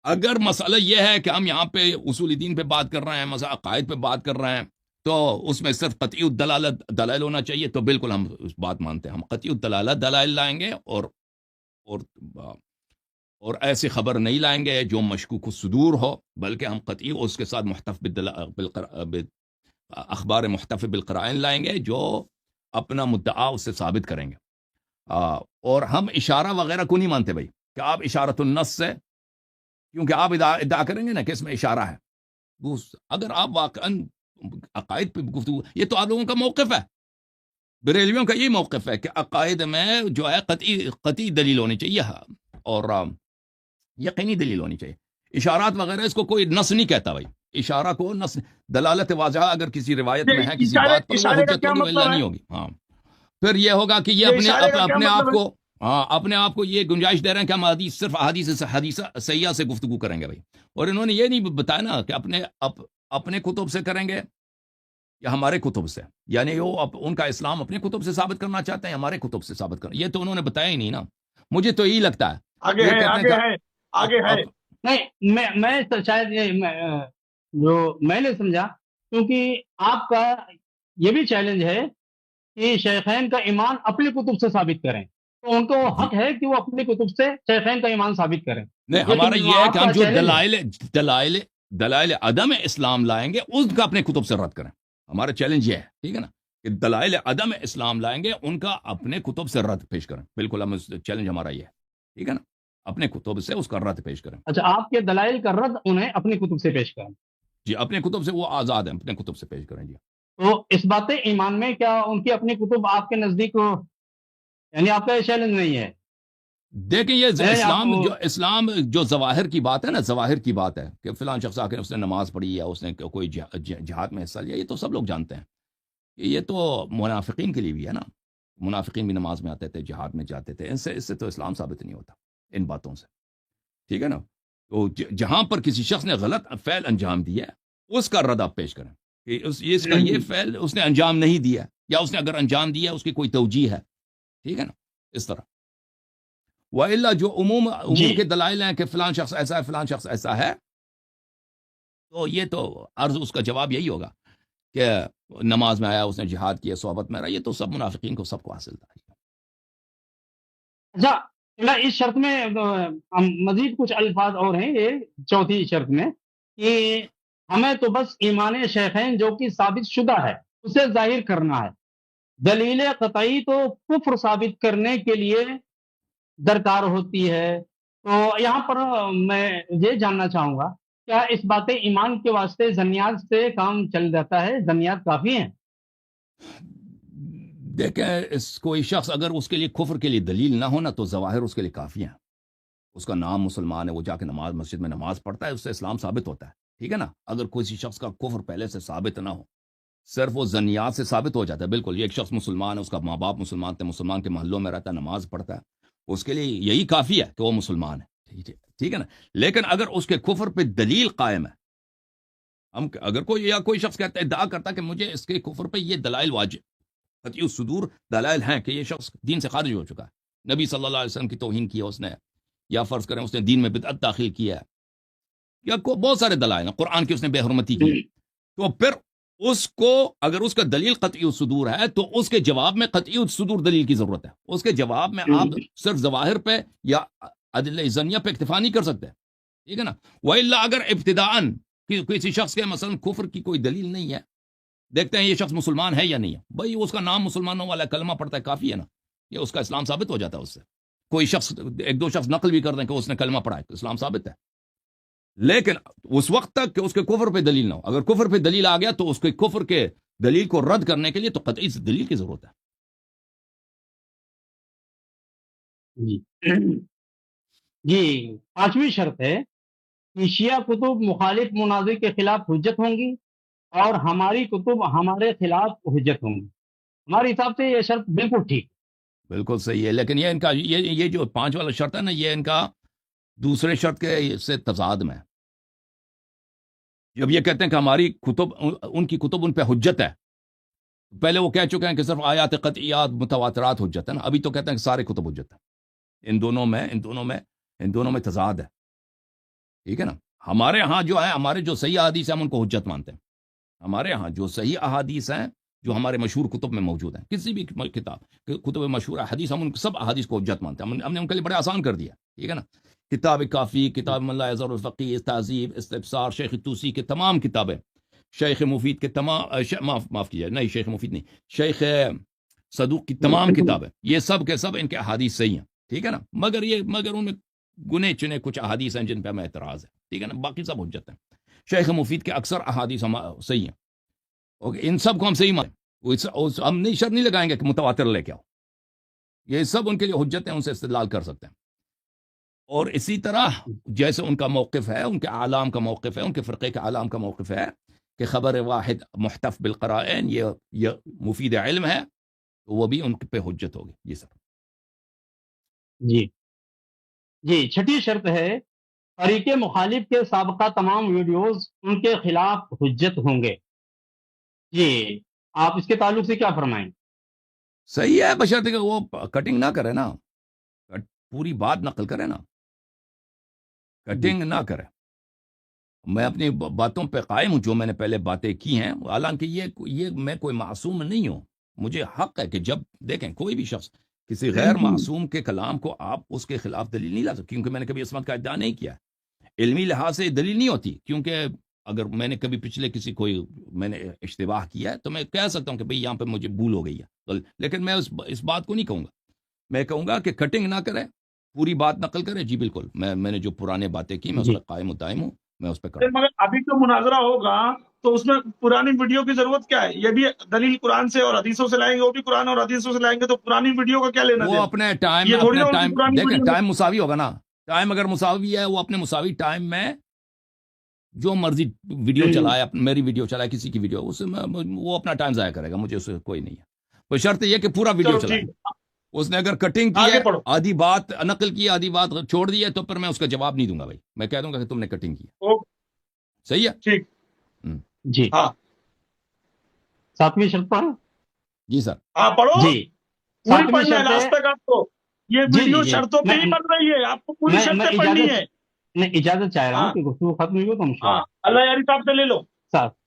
اگر مسئلہ یہ ہے کہ ہم یہاں پہ اصول دین پہ بات کر رہے ہیں, مسئلہ عقائد پہ بات کر رہے ہیں, تو اس میں صرف قطعی الدلالہ دلائل ہونا چاہیے, تو بالکل ہم اس بات مانتے ہیں. ہم قطعی الدلالہ دلائل لائیں گے اور ایسی خبر نہیں لائیں گے جو مشکوک الصدور ہو, بلکہ ہم قطعی اس کے ساتھ محتف اخبار محتف بالقرائن لائیں گے جو اپنا مدعا اس سے ثابت کریں گے. اور ہم اشارہ وغیرہ کو نہیں مانتے بھائی کہ آپ اشارت النص سے, کیونکہ آپ ادعا کریں گے نا کہ اس میں اشارہ ہے. اگر آپ واقعاً عقائد پہ گفتگو, یہ تو آپ لوگوں کا موقف ہے, بریلویوں کا یہ موقف ہے کہ عقائد میں جو ہے قطعی دلیل ہونی چاہیے اور یقینی دلیل ہونی چاہیے. اشارات وغیرہ اس کو کوئی نص نہیں کہتا بھائی. اشارہ کو نص, دلالت واضحہ اگر کسی روایت میں ہے کسی بات پر, وہ اشارے کا حجت کیا ہوگی مطلب ولا ہے؟ نہیں ہوگی. ہاں, پھر یہ ہوگا کہ یہ اشارے کا کیا اپنے آپ مطلب ہے؟ کو, ہاں اپنے آپ کو یہ گنجائش دے رہے ہیں کہ ہم صرف حدیث سیاح سے گفتگو کریں گے بھائی. اور انہوں نے یہ نہیں بتایا نا کہ اپنے کتب سے کریں گے یا ہمارے کتب سے, یعنی وہ ان کا اسلام اپنے کتب سے ثابت کرنا چاہتے ہیں, ہمارے کتب سے ثابت کرنا, یہ تو انہوں نے بتایا ہی نہیں نا. مجھے تو یہی لگتا ہے آگے یہ ہے کہتے ہیں آگے ہے. نہیں, میں شاید جو میں نے سمجھا, کیونکہ آپ کا یہ بھی چیلنج ہے کہ شیخین کا ایمان اپنی کتب سے ثابت کریں, تو ان کو جی حق ہے کہ وہ اپنی کتب سے شیخین کا ایمان ثابت کریں. نہیں, ہمارا لیکن یہ ہے آپ کہ کا ہم جو چیلنج دلائل عدم اسلام لائیں گے اس کا اپنے کتب سے رد کریں. ہمارا چیلنج یہ ہے, ٹھیک ہے نا. کہ دلائل عدم اسلام لائیں گے ان کا اپنے کتب سے رد پیش کریں. بالکل ہم چیلنج ہمارا یہ ہے, ٹھیک ہے نا, اپنے کتب سے اس کا رد پیش کریں. اچھا آپ کے دلائل کا رد انہیں اپنی کتب سے پیش کریں. جی اپنے کتب سے وہ آزاد ہیں, اپنے کتب سے پیش کریں. جی تو اس بات ایمان میں کیا ان کی اپنی کتب آپ کے نزدیک یعنی آپ کا یہ چیلنج نہیں ہے؟ دیکھیں یہ نہیں، آپ اسلام جو ظواہر کی بات ہے نا, ظواہر کی بات ہے کہ فلان شخص آ کے اس نے نماز پڑھی یا اس نے کوئی جہاد میں حصہ لیا, یہ تو سب لوگ جانتے ہیں. یہ تو منافقین کے لیے بھی ہے نا, منافقین بھی نماز میں آتے تھے, جہاد میں جاتے تھے. اس سے تو اسلام ثابت نہیں ہوتا ان باتوں سے, ٹھیک ہے نا. تو جہاں پر کسی شخص نے غلط فعل انجام دیا ہے اس کا رد آپ پیش کریں کہ اس کا یہ فعل اس نے انجام نہیں دیا, یا اس نے اگر انجام دیا اس کی کوئی توجیہ ہے, ٹھیک ہے نا, اس طرح. وَإِلَّا جو عموم کے دلائل ہیں کہ فلان شخص ایسا ہے, فلان شخص ایسا ہے, تو یہ تو عرض اس کا جواب یہی ہوگا کہ نماز میں آیا, اس نے جہاد کیا, صحبت میں رہا, یہ تو سب منافقین کو سب کو حاصل تھا. اچھا اس شرط میں مزید کچھ الفاظ اور ہیں, یہ چوتھی شرط میں کہ ہمیں تو بس ایمان شیخین جو کہ ثابت شدہ ہے اسے ظاہر کرنا ہے, دلیل قطعی تو کفر ثابت کرنے کے لیے درکار ہوتی ہے. تو یہاں پر میں یہ جاننا چاہوں گا کیا اس بات ایمان کے واسطے ظنیات سے کام چل جاتا ہے؟ ظنیات کافی ہیں؟ دیکھیں کوئی شخص اگر اس کے لیے کفر کے لیے دلیل نہ ہونا تو ظواہر اس کے لیے کافی ہیں. اس کا نام مسلمان ہے, وہ جا کے مسجد میں نماز پڑھتا ہے, اس سے اسلام ثابت ہوتا ہے, ٹھیک ہے نا. اگر کسی شخص کا کفر پہلے سے ثابت نہ ہو, صرف وہ ظنیات سے ثابت ہو جاتا ہے. بالکل یہ ایک شخص مسلمان ہے, اس کا ماں باپ مسلمان تھے, مسلمان کے محلوں میں رہتا ہے, نماز پڑھتا ہے, اس کے لیے یہی کافی ہے کہ وہ مسلمان ہے, ٹھیک ہے نا. لیکن اگر اس کے کفر پہ دلیل قائم ہے, ہم اگر کوئی شخص کہتا ہے, ادعا کرتا ہے کہ مجھے اس کے کفر پہ یہ دلائل واجب قطعی الصدور دلائل ہیں کہ یہ شخص دین سے خارج ہو چکا ہے, نبی صلی اللہ علیہ وسلم کی توہین کی ہے اس نے, یا فرض کریں اس نے دین میں بدعت داخل کیا ہے, یا بہت سارے دلائل ہیں, قرآن کی اس نے بے حرمتی کی, تو پھر اس کو اگر اس کا دلیل قطعی الصدور ہے تو اس کے جواب میں قطعی الصدور دلیل کی ضرورت ہے. اس کے جواب میں آپ صرف ظواہر پہ یا ادلہ ظنیہ پہ اکتفا نہیں کر سکتے, ٹھیک ہے نا. وَإِلَّا اگر ابتداءً کسی شخص کے مثلا کفر کی کوئی دلیل نہیں ہے, دیکھتے ہیں یہ شخص مسلمان ہے یا نہیں ہے, بھائی اس کا نام مسلمانوں والا کلمہ پڑھتا ہے, کافی ہے نا, یہ اس کا اسلام ثابت ہو جاتا ہے. اس سے کوئی شخص ایک دو شخص نقل بھی کر دیں کہ اس نے کلمہ پڑھا ہے تو اسلام ثابت ہے. لیکن اس وقت تک کہ اس کے کفر پہ دلیل نہ ہو, اگر کفر پہ دلیل آ گیا تو اس کے کفر کے دلیل کو رد کرنے کے لیے تو قطعی دلیل کی ضرورت ہے. جی پانچویں شرط ہے کہ شیعہ کتب مخالف مناظر کے خلاف حجت ہوں گی اور ہماری کتب ہمارے خلاف حجت ہوں گی. ہمارے حساب سے یہ شرط بالکل ٹھیک, بالکل صحیح ہے. لیکن یہ ان کا یہ جو 5 والا شرط ہے نا, یہ ان کا دوسرے شرط کے سے تضاد میں. جب یہ کہتے ہیں کہ ہماری کتب ان کی کتب ان پہ حجت ہے, پہلے وہ کہہ چکے ہیں کہ صرف آیات قطعیات متواترات حجت ہے نا, ابھی تو کہتے ہیں کہ سارے کتب حجت ہیں. ان دونوں میں تضاد ہے, ٹھیک ہے نا. ہمارے ہاں جو ہے, ہمارے جو صحیح احادیث ہیں ہم ان کو حجت مانتے ہیں. ہمارے ہاں جو صحیح احادیث ہیں جو ہمارے مشہور کتب میں موجود ہیں, کسی بھی کتب مشہور حدیث, ہم ان سب احادیث کو حجت مانتے ہیں. ہم نے ان کے لیے بڑے آسان کر دیا, ٹھیک ہے نا. کتاب کافی, کتاب من لا یضر الفقیہ, تہذیب, استبصار, شیخ توسی کے تمام کتابیں, شیخ مفید کے تمام معاف کیجیے, نہیں شیخ مفید نہیں, شیخ صدوق کی تمام کتابیں, یہ سب کے سب ان کے احادیث صحیح ہیں, ٹھیک ہے نا. مگر ان میں گنے چنے کچھ احادیث ہیں جن پہ ہمیں اعتراض ہے, ٹھیک ہے نا. باقی سب حجت ہیں. شیخ مفید کے اکثر احادیث صحیح ہیں, اوکے, ان سب کو ہم صحیح مانیں. ہم نہیں شرط نہیں لگائیں گے کہ متواتر لے کے آؤ, یہ سب ان کے لیے حجت ہیں, ان سے استدلال کر سکتے ہیں. اور اسی طرح جیسے ان کا موقف ہے, ان کے اعلام کا موقف ہے, ان کے فرقے کے اعلام کا موقف ہے کہ خبر واحد محتف بالقرائن یہ مفید علم ہے, تو وہ بھی ان پہ حجت ہوگی. جی سر. جی چھٹی شرط ہے فریق مخالف کے سابقہ تمام ویڈیوز ان کے خلاف حجت ہوں گے. جی آپ اس کے تعلق سے کیا فرمائیں؟ صحیح ہے, بشرطے کہ وہ کٹنگ نہ کرے نا, پوری بات نقل کرے نا, کٹنگ نہ کرے. میں اپنی باتوں پہ قائم ہوں جو میں نے پہلے باتیں کی ہیں, حالانکہ یہ میں کوئی معصوم نہیں ہوں. مجھے حق ہے کہ جب دیکھیں کوئی بھی شخص کسی غیر معصوم کے کلام کو آپ اس کے خلاف دلیل نہیں لا سکتے, کیونکہ میں نے کبھی عصمت کا ادعا نہیں کیا. علمی لحاظ سے دلیل نہیں ہوتی, کیونکہ اگر میں نے کبھی پچھلے کسی کوئی میں نے اشتباہ کیا ہے تو میں کہہ سکتا ہوں کہ بھئی یہاں پہ مجھے بھول ہو گئی ہے، لیکن میں اس بات کو نہیں کہوں گا. میں کہوں گا کہ کٹنگ نہ کریں، پوری بات نقل کریں. جی بالکل، میں نے جو پرانے باتیں کی میں اس جی پہ قائم و دائم ہوں، میں اس پہ کروں. مگر ابھی جو مناظرہ ہوگا تو اس میں پرانی ویڈیو کی ضرورت کیا ہے؟ یہ بھی دلیل قرآن سے اور حدیثوں سے لائیں گے، وہ بھی قرآن اور حدیثوں سے لائیں گے، تو پرانی ویڈیو کا کیا لینا وہ دینا؟ اپنے ٹائم یہ میں تھوڑی اپنے نہ ان کی ٹائم پرانی دیکھیں، ویڈیو ٹائم مساوی ہوگا نا. ٹائم اگر مساوی ہے وہ اپنے مساوی ٹائم میں جو مرضی ویڈیو چلائے، میری ویڈیو چلائے، کسی کی ویڈیو، اس میں وہ اپنا ٹائم ضائع کرے گا، مجھے اس سے کوئی نہیں ہے. کوئی شرط یہ کہ پورا ویڈیو چلو چلائے. ٹھیک، اس نے اگر کٹنگ کی آگے ہے، پڑھو. آدھی بات نقل کی، آدھی بات چھوڑ دی ہے، تو پھر میں اس کا جواب نہیں دوں گا بھائی. میں کہہ دوں گا کہ تم نے کٹنگ کی ہے. اوکے، صحیح ہے. ٹھیک. جی ہاں 7ویں شرط پر. جی سر. ہاں پڑھو، جی پوری 7ویں پڑھنا ہے شرط لاسٹ تک آپ کو. یہ جی ویڈیو جی شرطوں پہ ہی بن رہی ہے، آپ کو پوری میں شرطیں پڑھنی ہے. اجازت چاہ رہا ہوں ہاں کہ گفتگو ختم ہوئی ہو تو ہم شروع. ہاں، اللہ یاری صاحب سے لے لو.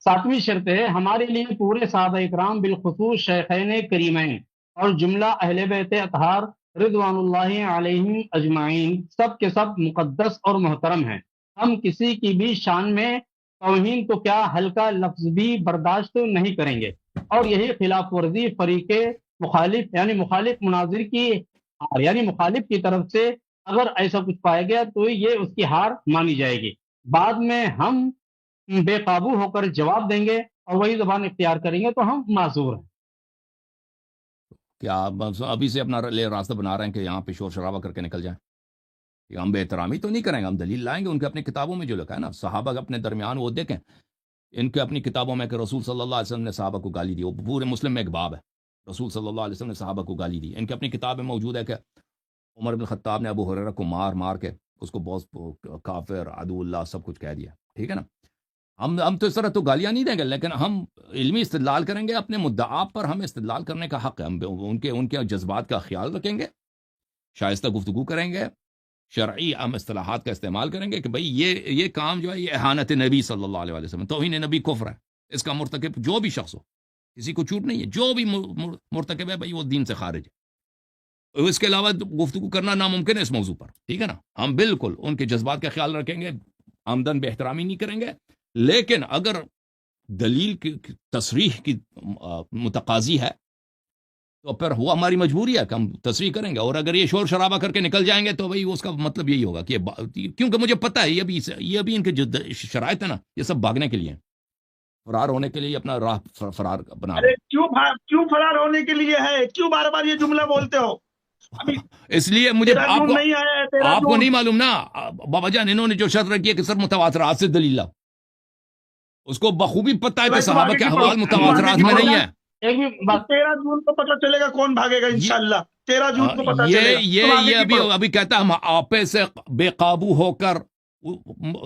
7ویں شرط ہے ہمارے لیے پورے صحابہ اکرام بالخصوص شیخین کریمین اور جملہ اہل بیت اطہار رضوان اللہ علیہم اجمعین سب کے سب مقدس اور محترم ہیں. ہم کسی کی بھی شان میں توہین کو کیا ہلکا لفظ بھی برداشت نہیں کریں گے، اور یہی خلاف ورزی فریق مخالف یعنی مخالف مناظر کی یعنی مخالف کی طرف سے اگر ایسا کچھ پایا گیا تو یہ اس کی ہار مانی جائے گی. بعد میں ہم بے قابو ہو کر جواب دیں گے اور وہی زبان اختیار کریں گے تو ہم معذور ہیں. کیا آپ ابھی سے اپنا راستہ بنا رہے ہیں کہ یہاں پہ شور شرابہ کر کے نکل جائیں؟ کہ ہم بے احترامی تو نہیں کریں گے، ہم دلیل لائیں گے. ان کے اپنی کتابوں میں جو لکھا ہے نا، صحابہ اپنے درمیان وہ دیکھیں، ان کے اپنی کتابوں میں کہ رسول صلی اللہ علیہ وسلم نے صحابہ کو گالی دی. وہ پورے مسلم میں ایک باب ہے، رسول صلی اللہ علیہ وسلم نے صحابہ کو گالی دی. ان کی اپنی کتاب میں موجود ہے کہ عمر بن خطاب نے ابو ہریرہ کو مار کے اس کو بہت کافر، عدو اللہ سب کچھ کہہ دیا. ٹھیک ہے نا. ہم تو اس طرح تو گالیاں نہیں دیں گے، لیکن ہم علمی استدلال کریں گے. اپنے مدعا پر ہمیں استدلال کرنے کا حق ہے. ہم ان کے جذبات کا خیال رکھیں گے، شائستہ گفتگو کریں گے، شرعی عام اصطلاحات کا استعمال کریں گے کہ بھئی یہ کام جو ہے یہ اہانت نبی صلی اللہ علیہ وسلم، توہین نبی کفر ہے. اس کا مرتکب جو بھی شخص ہو، کسی کو چھوٹ نہیں ہے، جو بھی مرتکب ہے بھئی وہ دین سے خارج ہے. اس کے علاوہ گفتگو کرنا ناممکن ہے اس موضوع پر. ٹھیک ہے نا. ہم بالکل ان کے جذبات کا خیال رکھیں گے، آمدن بے احترامی نہیں کریں گے. لیکن اگر دلیل کی تصریح کی متقاضی ہے تو پھر وہ ہماری مجبوری ہے کہ ہم تصریح کریں گے. اور اگر یہ شور شرابہ کر کے نکل جائیں گے تو بھئی اس کا مطلب یہی ہوگا کہ کیونکہ مجھے پتہ ہے یہ ابھی ان کے جو شرائط ہے نا، یہ سب بھاگنے کے لیے، فرار ہونے کے لیے اپنا راہ فرار بنا رہے ارے کیوں فرار ہونے کے لیے ہے؟ کیوں بار بار یہ جملہ بولتے ہو؟ ابھی اس لیے مجھے 13 جون نہیں آیا ہے، 13 آپ کو جون. نہیں معلوم نا بابا جان، انہوں نے جو شرط رکھی ہے کہ سر متواترات سے دلیل لاؤ، اس کو بخوبی پتہ ہے کہ صحابہ کے احوال متواترات میں نہیں ہے. ایک بھی بات 13 جون کو پتہ چلے گا کون بھاگے گا انشاءاللہ. 13 جون کو پتہ چلے گا. یہ ابھی کہتا ہے ہم آپے سے بے قابو ہو کر،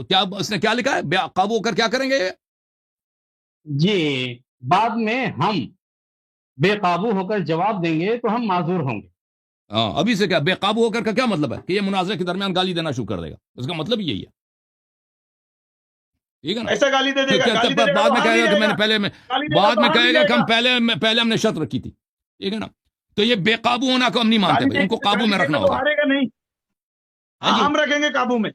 کیا اس نے کیا لکھا ہے؟ بے قابو ہو کر کیا کریں گے؟ جی بعد میں ہم بے قابو ہو کر جواب دیں گے تو ہم معذور ہوں گے. ہاں ابھی سے کیا بے قابو ہو کر کا کیا مطلب ہے؟ کہ یہ مناظرے کے درمیان گالی دینا شروع کر دے گا. اس کا مطلب یہی ہے. ٹھیک ہے نا. ایسا گالی دے دے گا، گالی دے دے گا بعد تو میں ہار کہے نہیں گا کہ میں جائے نے گا. پہلے گالی دے گا بعد تو میں ہار کہے نہیں گا جائے کہ گا. ہم پہلے ہم نے شرط رکھی تھی. ٹھیک ہے نا. تو یہ بے قابو ہونا کو ہم نہیں مانتے بھائی، ان کو قابو میں رکھنا تو ہوگا. ہارے گا نہیں. ہاں جی. ہم رکھیں گے قابو میں،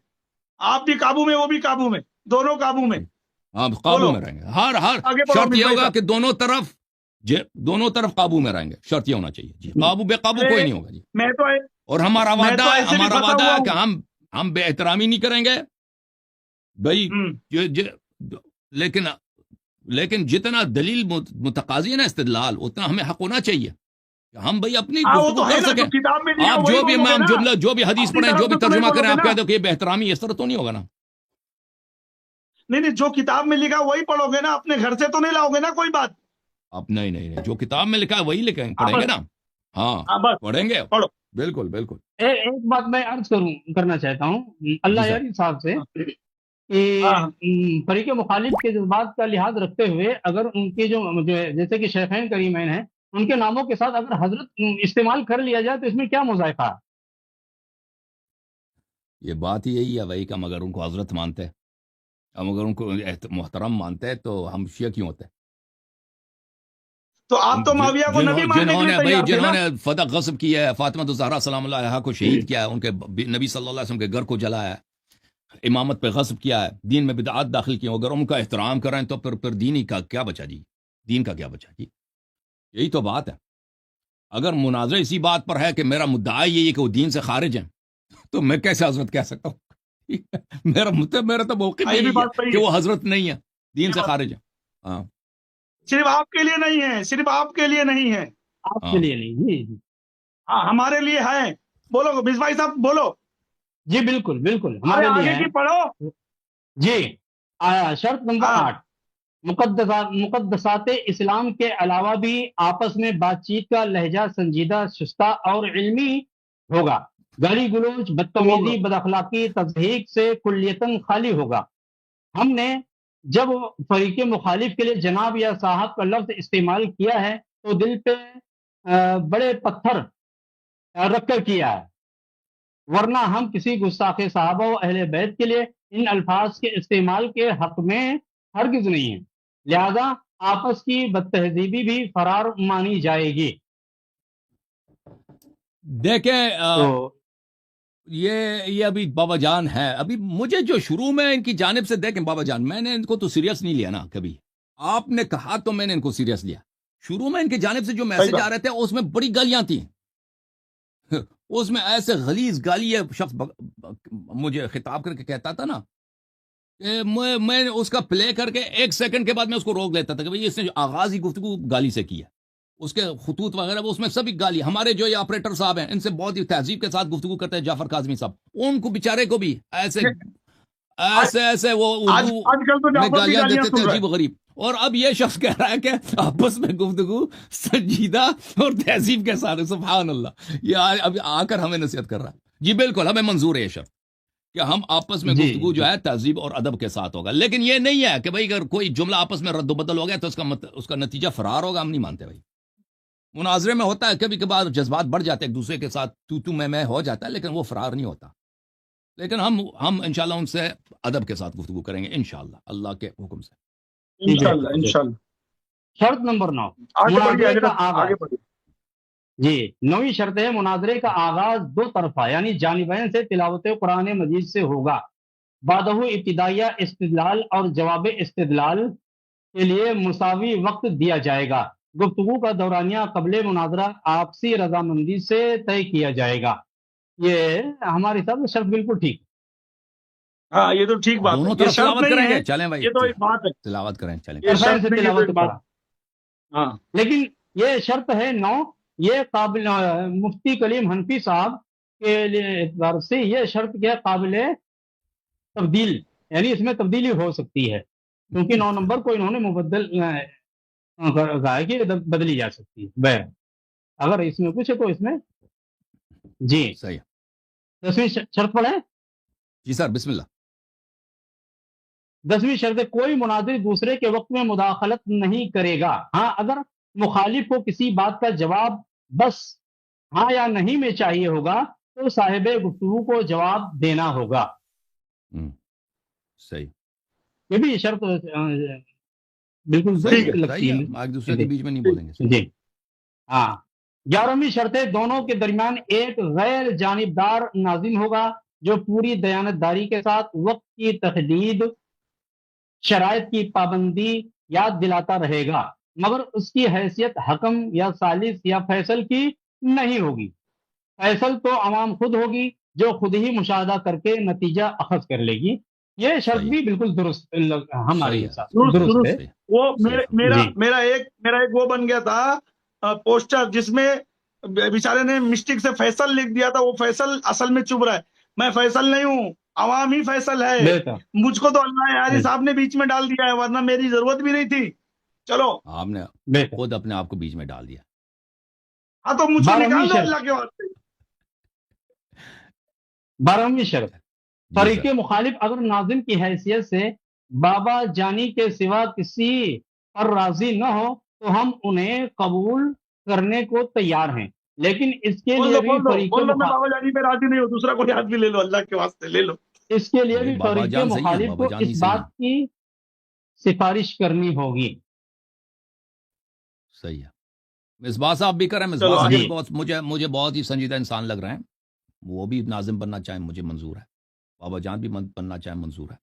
آپ بھی قابو میں، وہ بھی قابو میں، دونوں قابو میں. ہاں قابو میں رہیں گے. ہر آگے بڑھو شرط یہ بھائی ہوگا صاحب. کہ دونوں طرف قابو میں رہیں گے. شرط یہ ہونا چاہیے جی. قابو بے قابو کوئی نہیں ہوگا جی. میں تو اور ہمارا میں وعدہ تو ہے ایسے بھی پھنسا ہوا ہے ہوں. کہ ہم بے احترامی نہیں کریں گے بھائی. لیکن جتنا دلیل متقاضی ہے نا استدلال، اتنا ہمیں حق ہونا چاہیے کہ ہم بھائی اپنی وہ گفتگو تو ہے کر نا، سکیں. جو کتاب میں لکھا آپ وہی جو بھی بولو گے نا. جملہ جو بھی حدیث اپنی پڑھیں، جو طرف بھی سے تو نہیں ترجمہ بولو کریں، گے آپ نا. کہہ دو کہ یہ بے احترامی، اس طرح تو نہیں ہوگا نا. نہیں جو کتاب میں لکھا وہی پڑھو گے نا، اپنے گھر سے تو نہیں لاؤ گے نا کوئی بات. اب نہیں جو کتاب میں لکھا ہے وہی پڑھیں گے نا. ہاں بس پڑھیں گے. پڑھو. بالکل. ایک بات میں عرض کرنا چاہتا ہوں اللہ جی یاری صاحب سے کہ فریق مخالف کے جذبات کا لحاظ رکھتے ہوئے اگر ان کے جو جیسے کہ شیخین کریمین ہیں، ان کے ناموں کے ساتھ اگر حضرت استعمال کر لیا جائے تو اس میں کیا مذائقہ ہے؟ یہ بات ہی یہی ہے بھائی کہ ہم اگر ان کو حضرت مانتے ہیں، ہم اگر ان کو محترم مانتے ہیں تو ہم شیعہ کیوں ہوتے ہیں؟ تو آپ تو معاویہ کو نبی ماننے کے لیے تیار تھے جنہوں نا. نے فتح غصب کیا ہے، فاطمہ الزہرا سلام اللہ علیہا کو شہید کیا ہے، ان کے نبی صلی اللہ علیہ وسلم کے گھر کو جلایا ہے، امامت پہ غصب کیا ہے، دین میں بدعات داخل کی، اگر ان کا احترام کریں تو پھر دین ہی کا کیا بچا جی، دین کا کیا بچا جی؟ یہی تو بات ہے. اگر مناظرہ اسی بات پر ہے کہ میرا مدعا یہی ہے کہ وہ دین سے خارج ہیں، تو میں کیسے حضرت کہہ سکتا ہوں؟ میرا تو موقف یہ بھی یہی بات ہے صحیح کہ ہے. وہ حضرت نہیں ہے، دین سے خارج ہے. ہاں صرف آپ کے لیے نہیں ہے، صرف آپ کے لیے نہیں ہے، آپ کے ہاں لیے نہیں. جی جی ہاں ہمارے لیے ہے. بولو بیس بھائی صاحب بولو. جی بالکل بالکل ارے ہمارے لیے آگے ہے. کی پڑھو. جی شرط نمبر ہاں 8، مقدسات اسلام کے علاوہ بھی آپس میں بات چیت کا لہجہ سنجیدہ، شستہ اور علمی ہوگا. گالی گلوچ، بدتمیزی، بد اخلاقی، تضحیک سے کلیتاً خالی ہوگا. ہم نے جب فریق مخالف کے لیے جناب یا صاحب کا لفظ استعمال کیا ہے تو دل پہ بڑے پتھر رکھ کر کیا ہے، ورنہ ہم کسی گستاخ صحابہ و اہل بیت کے لیے ان الفاظ کے استعمال کے حق میں ہرگز نہیں ہیں. لہذا آپس کی بدتہذیبی بھی فرار مانی جائے گی. دیکھیں تو یہ ابھی بابا جان ہے، ابھی مجھے جو شروع میں ان کی جانب سے، دیکھیں بابا جان، میں نے ان کو تو سیریس نہیں لیا نا کبھی. آپ نے کہا تو میں نے ان کو سیریس لیا. شروع میں ان کی جانب سے جو صحیح میسج بات. آ رہے تھے اس میں بڑی گالیاں تھیں، اس میں ایسے غلیظ گالی شخص مجھے خطاب کر کے کہتا تھا نا کہ میں اس کا پلے کر کے 1 سیکنڈ کے بعد میں اس کو روک لیتا تھا کہ بھئی اس نے آغاز ہی گفتگو گالی سے کی ہے. اس کے خطوط وغیرہ اس میں سبھی گالی. ہمارے جو یہ آپریٹر صاحب ہیں ان سے بہت ہی تہذیب کے ساتھ گفتگو کرتے ہیں، جعفر کاظمی صاحب، ان کو بیچارے کو بھی ایسے ایسے ایسے وہ آج اردو آج کل تو میں جعفر کی گالیاں گالیاں دیتے تھے سن رہے عجیب و غریب. اور اب یہ شخص کہہ رہا ہے کہ آپس میں گفتگو سنجیدہ اور تہذیب کے ساتھ. سبحان اللہ، یہ اب آ کر ہمیں نصیحت کر رہا ہے. جی بالکل ہمیں منظور ہے یہ شرط کہ ہم آپس میں جی گفتگو جو جی ہے تہذیب اور ادب کے ساتھ ہوگا. لیکن یہ نہیں ہے کہ بھائی اگر کوئی جملہ آپس میں رد و بدل ہو گیا تو اس کا نتیجہ فرار ہوگا. ہم نہیں مانتے بھائی. مناظرے میں ہوتا ہے کبھی کبھار جذبات بڑھ جاتے ہیں، ایک دوسرے کے ساتھ تو میں ہو جاتا ہے، لیکن وہ فرار نہیں ہوتا. لیکن ہم انشاءاللہ ان سے ادب کے ساتھ گفتگو کریں گے انشاءاللہ اللہ کے حکم سے. جی انشاءاللہ بالکل بالکل. انشاءاللہ. شرط نمبر 9، آگے بڑھیے مناظرے کا حضرت، آگے آغاز. بڑھیے. جی 9ویں شرط ہے، مناظرے کا آغاز دو طرفہ یعنی جانبین سے تلاوت قرآن مجید سے ہوگا. بعدہ ابتدائیہ استدلال اور جواب استدلال کے لیے مساوی وقت دیا جائے گا. گفتگو کا دورانیہ قبل مناظرہ آپسی رضامندی سے طے کیا جائے گا. یہ ہمارے حساب سے شرط بالکل ٹھیک. ہاں یہ تو ٹھیک بات ہے، دونوں یہ طرف شرط تلاوت نہیں کریں ہے، گے، چلیں بھائی یہ تو ایک بات ہے. تلاوت کریں، چلیں. یہ طرفین شرط سے نہیں، یہ تو تلاوت ایک بات. کرا. ہاں لیکن یہ شرط ہے 9، یہ قابل مفتی کلیم حنفی صاحب کے اعتبار سے یہ شرط کیا قابل تبدیل، یعنی اس میں تبدیلی ہو سکتی ہے کیونکہ 9 نمبر کو انہوں نے مبدل کہا ہے کہ بدلی جا سکتی ہے. بہر اگر اس میں کچھ ہے تو اس میں جی صحیح. 10ویں شرط پڑھیں. جی سر بسم اللہ. 10ویں شرط ہے، کوئی مناظر دوسرے کے وقت میں مداخلت نہیں کرے گا. ہاں اگر مخالف کو کسی بات کا جواب بس ہاں یا نہیں میں چاہیے ہوگا تو صاحب گفتگو کو جواب دینا ہوگا. صحیح یہ بھی شرط بالکل صحیح ٹھیک درست ہے، ہے. لگتی صحیح ہے. ہے، ایک دوسرے کے بیچ میں نہیں بولیں گے. صحیح. جی ہاں. 11ویں شرط ہے، دونوں کے درمیان ایک غیر جانبدار ناظم ہوگا جو پوری دیانتداری کے ساتھ وقت کی تحدید، شرائط کی پابندی یاد دلاتا رہے گا، مگر اس کی حیثیت حکم یا ثالث یا فیصل کی نہیں ہوگی. فیصل تو عوام خود ہوگی جو خود ہی مشاہدہ کر کے نتیجہ اخذ کر لے گی. یہ شرط صحیح بھی بالکل درست ہمارے صحیح ہے، حساب سے درست درست درست. ہے. صحیح وہ صحیح. میرا جی میرا ایک وہ بن گیا تھا پوسٹر جس میں بیچارے نے مسٹیک سے فیصل لکھ دیا تھا. وہ فیصل اصل میں چپ رہا ہے. میں فیصل نہیں ہوں، عوام ہی فیصل ہے. بہتر. مجھ کو تو اللہ یاری صاحب نے بیچ میں ڈال دیا ہے، ورنہ میری ضرورت بھی نہیں تھی. چلو آپ نے بہتر. خود اپنے آپ کو بیچ میں ڈال دیا. ہاں تو مجھ کو 12ویں نکال دو شرط. اللہ کے واسطے. 12ویں شرط، جی فریق سر. مخالف اگر ناظم کی حیثیت سے بابا جانی کے سوا کسی پر راضی نہ ہو تو ہم انہیں قبول کرنے کو تیار ہیں، لیکن اس کے لیے بھی فریق بول دو میں مخالف بابا جانی پہ راضی نہیں ہوں. دوسرا کوئی آدمی لے لو، اللہ کے واسطے لے لو. اس کے لیے نہیں بھی بابا فریق جان صحیح ہیں، مخالف بابا کو جان اس ہی صحیح بات ہیں. کی سفارش کرنی ہوگی. صحیح ہے. مصباح صاحب بھی کریں. چلو مصباح صاحب آگے. بھی مجھے بہت ہی سنجیدہ انسان لگ رہے ہیں. وہ بھی ناظم بننا چاہیں مجھے منظور ہے. بابا جان بھی بننا چاہے منظور ہے،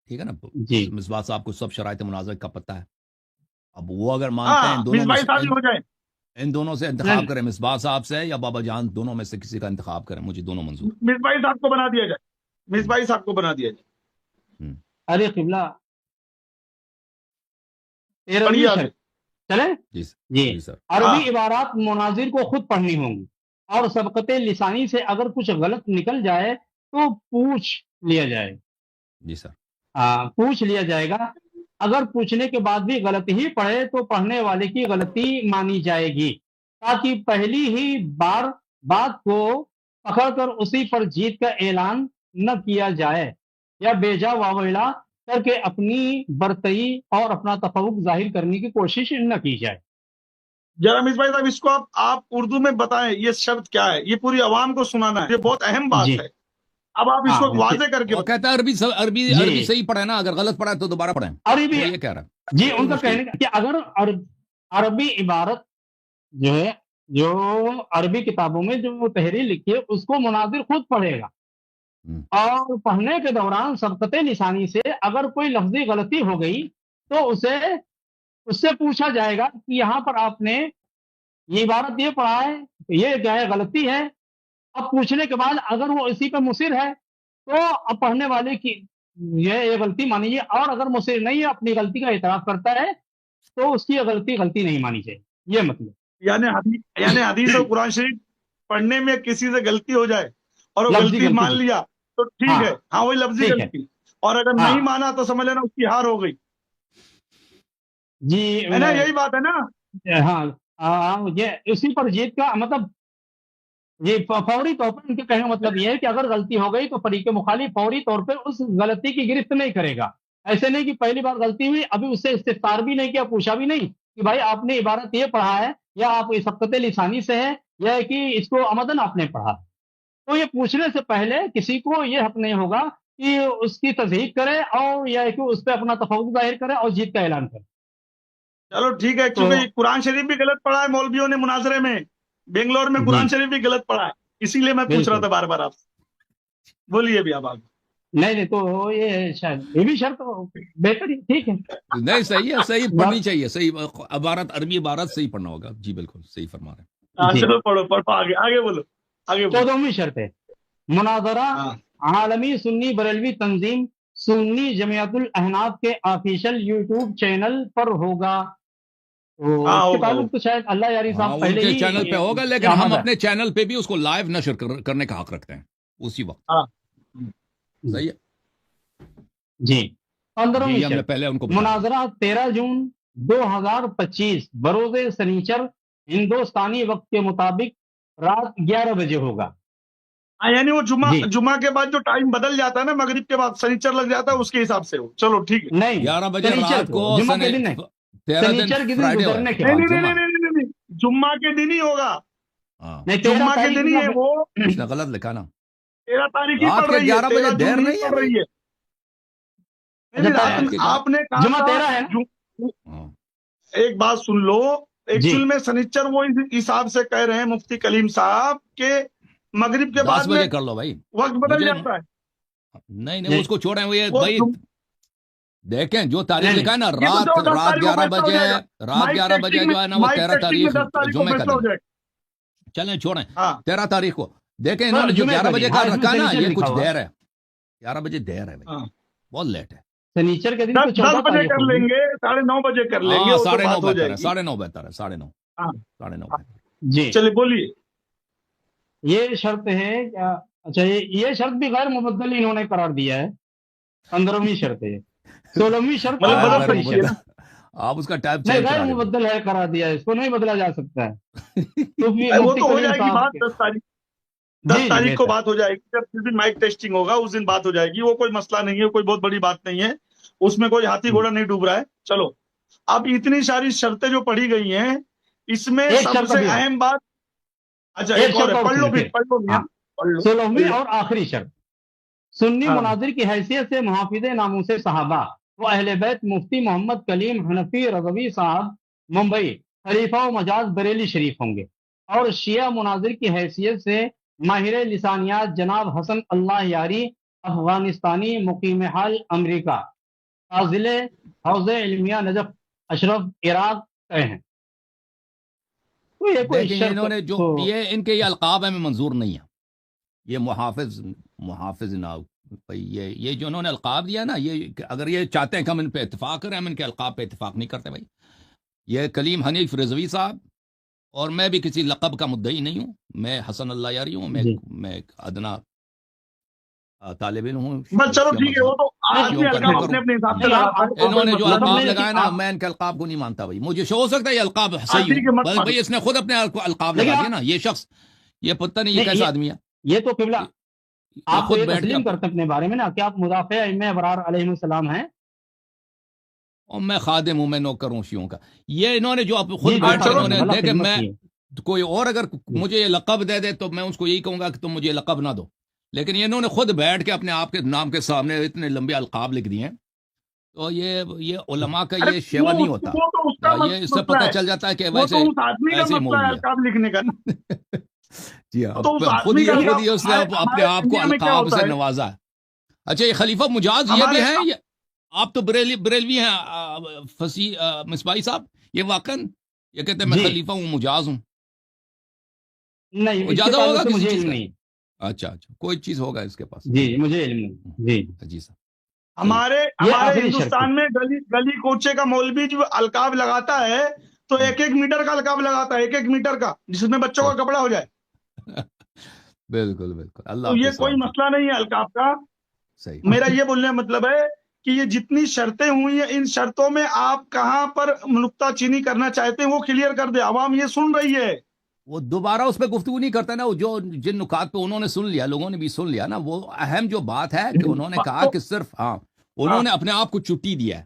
ٹھیک ہے نا؟ جی مصباح صاحب کو سب شرائط مناظر کا پتہ ہے، اب وہ اگر مانتے ہیں ہاں مصباح صاحب بھی ہو جائے، ان دونوں سے انتخاب کریں، مصباح صاحب سے یا بابا جان، دونوں میں سے کسی کا انتخاب کریں، مجھے دونوں منظور۔ مصباح صاحب کو بنا دیا جائے، مصباح صاحب کو بنا دیا جائے۔ ارے قبلہ پڑھیے 13ویں آگے۔ شرط چلیں جی سر، جی جی سر۔ عربی عبارات مناظر کو خود پڑھنی ہوں گی، اور سبقت لسانی سے اگر کچھ غلط نکل جائے تو پوچھ لیا جائے، جی سر۔ پوچھ لیا جائے گا۔ اگر پوچھنے کے بعد بھی غلطی ہی پڑے تو پڑھنے والے کی غلطی مانی جائے گی، تاکہ پہلی ہی بار بات کو پکڑ کر اسی پر جیت کا اعلان نہ کیا جائے، یا بیجا واویلا کر کے اپنی برتری اور اپنا تفوق ظاہر کرنے کی کوشش نہ کی جائے۔ ذرا مصباح صاحب اس کو آپ اردو میں بتائیں، یہ شرط کیا ہے؟ یہ پوری عوام کو سنانا ہے، یہ بہت اہم بات جی ہے۔ اب آپ اس کو واضح کر کے وہ کہتا ہے عربی جی صحیح پڑھے نا، اگر غلط پڑھا ہے تو دوبارہ پڑھیں، عربی وہ یہ کہہ رہا ہے۔ جی ان کا کہنے کا کہ اگر عربی عبارت جو ہے، جو عربی کتابوں میں جو تحریر لکھی ہے اس کو مناظر خود پڑھے گا، اور پڑھنے کے دوران سبقت لسانی سے اگر کوئی لفظی غلطی ہو گئی تو اس سے پوچھا جائے گا کہ یہاں پر آپ نے یہ عبارت یہ پڑھا ہے، یہ کیا ہے، غلطی ہے۔ اب پوچھنے کے بعد اگر وہ اسی پہ مصر ہے تو اب پڑھنے والے کی یہ غلطی مانیے، اور اگر مصر نہیں ہے، اپنی غلطی کا اعتراف کرتا ہے تو اس کی غلطی نہیں مانی جائے، یہ مطلب۔ یعنی حدیث اور قرآن شریف پڑھنے میں کسی سے غلطی ہو جائے اور وہ غلطی مان لیا تو ٹھیک ہے، ہاں وہی لفظی غلطی، اور اگر نہیں مانا تو سمجھ لینا اس کی ہار ہو گئی، جی ہے نا؟ یہی بات ہے نا؟ ہاں یہ اسی پر جیت کا مطلب، یہ فوری طور پر ان کے کہنے کا مطلب یہ ہے کہ اگر غلطی ہو گئی تو فریق مخالف فوری طور پہ اس غلطی کی گرفت نہیں کرے گا۔ ایسے نہیں کہ پہلی بار غلطی ہوئی، ابھی اس سے استفسار بھی نہیں کیا، پوچھا بھی نہیں کہ بھائی آپ نے عبارت یہ پڑھا ہے، یا آپ سبقت لسانی سے ہے، یا کہ اس کو عمدن آپ نے پڑھا، تو یہ پوچھنے سے پہلے کسی کو یہ حق نہیں ہوگا کہ اس کی تصحیح کرے، اور یا کہ اس پہ اپنا تفوق ظاہر کرے اور جیت کا اعلان کرے۔ چلو ٹھیک ہے، کیونکہ قرآن شریف بھی غلط پڑھا ہے مولویوں نے مناظرے میں، بنگلور میں قرآن شریف بھی غلط پڑھا ہے، اسی لیے میں پوچھ رہا تھا بار بار آپ سے۔ بولیے بھی آپ آگے۔ نہیں تو یہ بھی شرط بہتر ہی ٹھیک ہے، نہیں صحیح ہے، صحیح پڑھنی چاہیے، صحیح عبارت، عربی عبارت صحیح پڑھنا ہوگا، جی بالکل صحیح فرما رہے ہیں۔ چلو پڑھو آگے بولو، آگے بولو۔ 14ویں شرط ہے مناظرہ عالمی سنی بریلوی تنظیم سنی جمعیت الاحناف کے آفیشیل یوٹیوب چینل پر ہوگا۔ اس کے تعلق تو شاید اللہ یاری صاحب پہلے ہی چینل پہ ہوگا، لیکن ہم اپنے چینل پہ بھی اس کو لائیو نشر کرنے کا حق رکھتے ہیں اسی وقت، صحیح ہے جی۔ 15ویں ہم نے پہلے ان کو مناظرہ 13 جون 2025 بروز سنیچر ہندوستانی وقت کے مطابق رات 11 بجے ہوگا۔ یعنی وہ جمعہ کے بعد جو ٹائم بدل جاتا ہے نا، مغرب کے بعد سنیچر لگ جاتا ہے، اس کے حساب سے ہو۔ چلو ٹھیک ہے، نہیں 11 بجے رات کو، جمعہ کے دن نہیں، سنیچر کے دن گزرنے کے بعد، نہیں، جمعہ کے دن ہی ہوگا، جمعہ کے دن ہی ہے وہ، اس نے غلط لکھا نا، 13 تاریخ ہی رات پڑ کے رہی ہے، 11 بجے دیر نہیں پڑ رہی ہے۔ آپ نے کہا جمعہ 13 ہے، ایک بات سن لو، ایکچوئل میں سنیچر وہ اس حساب سے کہہ رہے ہیں مفتی کلیم صاحب کہ مغرب کے بعد 10 بجے کر لو بھائی، وقت بدل جاتا ہے۔ نہیں اس کو چھوڑیں، وہ بھائی دیکھیں جو تاریخ لکھا ہے نا، رات 11 بجے، رات 11 بجے جو ہے نا وہ 13 تاریخ جمعے کا دن، چلیں چھوڑیں 13 تاریخ کو، دیکھیں انہوں نے جو 11 بجے کا رکھا نا، یہ کچھ دیر ہے، 11 بجے دیر ہے بھائی، بہت لیٹ ہے۔ سنیچر کے دن 10 بجے کر لیں گے، 9:30 بجے کر لیں گے، 9:30 بہتر ہے، 9:30 بہتر ہے، 9:30 جی چلیے بولیے۔ یہ شرط ہے کیا؟ اچھا یہ شرط بھی غیر مبدل انہوں نے قرار دیا ہے، 15ویں شرط ہے۔ 16ویں شرط آپ اس کا ٹائپ نہیں غیر مبدل ہے قرار دیا ہے، اس کو نہیں بدلا جا سکتا ہے۔ وہ تو ہو جائے گی بات 10 تاریخ کو بات ہو جائے گی، جب جس دن مائک ٹیسٹنگ ہوگا اس دن بات ہو جائے گی، وہ کوئی مسئلہ نہیں ہے، کوئی بہت بڑی بات نہیں ہے، اس میں کوئی ہاتھی گھوڑا نہیں ڈوب رہا ہے۔ چلو اب اتنی ساری شرطیں جو پڑھی گئی ہیں، اس میں سب سے اہم بات، اچھا ایک اور پڑھ لو پھر، پڑھ لو 16ویں اور آخری شرط، سنی مناظر کی حیثیت سے محافظ ناموس صحابہ وہ اہل بیت مفتی محمد کلیم حنفی رضوی صاحب ممبئی خلیفہ و مجاز بریلی شریف ہوں گے، اور شیعہ مناظر کی حیثیت سے ماہر لسانیات جناب حسن اللہ یاری افغانستانی مقیم حال امریکہ فاضل حوزہ علمیہ نجف اشرف عراق سے ہیں. تو یہ کوئی دیکھیں شرط انہوں نے جو تو یہ ان کے یہ القاب ہمیں منظور نہیں ہے. یہ محافظ نہ یہ جو انہوں نے القاب دیا نا، یہ اگر یہ چاہتے ہیں کہ ہم ان پہ اتفاق کریں، ہم ان کے القاب پہ اتفاق نہیں کرتے بھائی. یہ کلیم حنیف رضوی صاحب، اور میں بھی کسی لقب کا مدعی نہیں ہوں. میں حسن اللہ یاری ہوں. جی میں ایک ادنا طالب علم ہوں. بس چلو ٹھیک ہے، وہ تو آدمی شیعوں کا القاب نہیں اپنے کروں. اپنے حساب سے نہیں، لگاتا ہے، تو انہوں کوئی نے جو مسئلہ مطلب القاب نہیں ہے. نہیں کہ لگائے نا، آپ میں ان کے القاب کو نہیں مانتا بھائی. مجھے ہو سکتا ہے یہ القاب ہاں صحیح ٹھیک ہے، مت ہوں مانو. بھائی. اس نے خود اپنے القاب لیکن لگا آپ دیا نا. یہ شخص، یہ پتہ نہیں یہ نہیں، کیسا آدمی ہے. یہ تو قبلہ یہ آپ تو خود یہ بیٹھ کے تسلیم کرتے ہیں اپنے بارے میں نا کہ آپ مدافع ائمہ ابرار علیہ السلام ہیں. اور میں خادم ہوں، میں نوکر ہوں شیعوں کا. یہ انہوں نے جو خود جی بیٹھ کے چلو انہوں نے اللہ دیکھے، خدمت میں کی ہے. کوئی اور اگر جی مجھے یہ لقب دے دے تو میں اس کو یہی کہوں گا کہ تم مجھے لقب نہ دو. لیکن انہوں نے خود بیٹھ کے اپنے آپ کے نام کے سامنے اتنے لمبے القاب لکھ دیے ہیں. تو یہ علماء کا ارے یہ شیوا نہیں ہوتا. وہ تو اس کا یہ اس سے مسئلہ پتہ ہے، چل جاتا ہے کہ وہ تو ویسے اس آدمی کا ایسے ہی مسئلہ ہے مولوی القاب لکھنے کا نا. ہے. جی ہاں، وہ تو اس خود آدمی ہی کا دیکھیے، خود ہی اس نے اپنے ہمارے آپ کو انڈیا میں کیا القاب ہوتا سے ہے، نوازا ہے. اچھا، یہ خلیفہ مجاز یہ بھی ہمارے ہیں. آپ تو بریلوی ہیں فصیح مصباحی صاحب. یہ واقعا یہ کہتے ہیں میں جی خلیفہ ہوں، مجاز ہوں. نہیں، اس کے اجازت تعلق ہوگا سے کسی مجھے چیز علم کا؟ نہیں. اچھا، کوئی چیز ہوگا اس کے پاس. جی مجھے علم نہیں. جی جی سر. ہمارے یہ ہمارے آخری شرط ہے. ہندوستان میں گلی کوچے کا مولوی جو القاب لگاتا ہے تو ایک ایک میٹر کا القاب لگاتا ہے، ایک ایک میٹر کا، جس میں بچوں کا کپڑا ہو جائے. بالکل بالکل. اللہ تو آپ کو یہ کوئی سلامت مسئلہ نہیں ہے القاب کا. صحیح. میرا یہ بولنے کا مطلب ہے کہ یہ جتنی شرطیں ہوئی ہیں، ان شرطوں میں آپ کہاں پر نکتہ چینی کرنا چاہتے ہیں وہ کلیئر کر دے. عوام یہ سن رہی ہے. وہ دوبارہ اس پہ گفتگو نہیں کرتا نا. وہ جو جن نکات پہ انہوں نے سن لیا، لوگوں نے بھی سن لیا نا. وہ اہم جو بات ہے کہ انہوں نے کہا کہ صرف انہوں نے اپنے آپ کو چٹی دیا ہے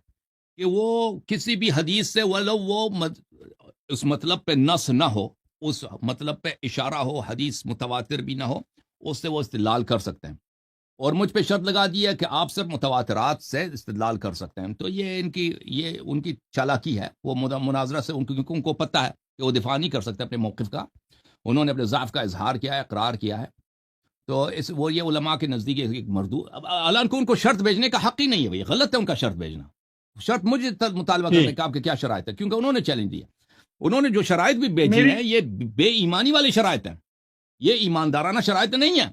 کہ وہ کسی بھی حدیث سے وہ اس مطلب پہ نص نہ ہو، اس مطلب پہ اشارہ ہو، حدیث متواتر بھی نہ ہو، اس سے وہ استدلال کر سکتے ہیں. اور مجھ پہ شرط لگا دی ہے کہ آپ صرف متواترات سے استدلال کر سکتے ہیں. تو یہ ان کی چالاکی ہے. وہ مناظرہ سے ان کو پتہ ہے کہ وہ دفاع نہیں کر سکتے اپنے موقف کا. انہوں نے اپنے ضعف کا اظہار کیا ہے، اقرار کیا ہے. تو وہ یہ علماء کے نزدیک ایک مردود. اب اعلان کو ان کو شرط بھیجنے کا حق ہی نہیں ہے بھائی. غلط ہے ان کا شرط بھیجنا. شرط مجھے مطالبہ کرنے کا آپ کے کیا شرائط ہے، کیونکہ انہوں نے چیلنج دیا. انہوں نے جو شرائط بھی بھیجی ہیں یہ بے ایمانی والی شرائط ہیں. یہ ایماندارانہ شرائط نہیں ہے.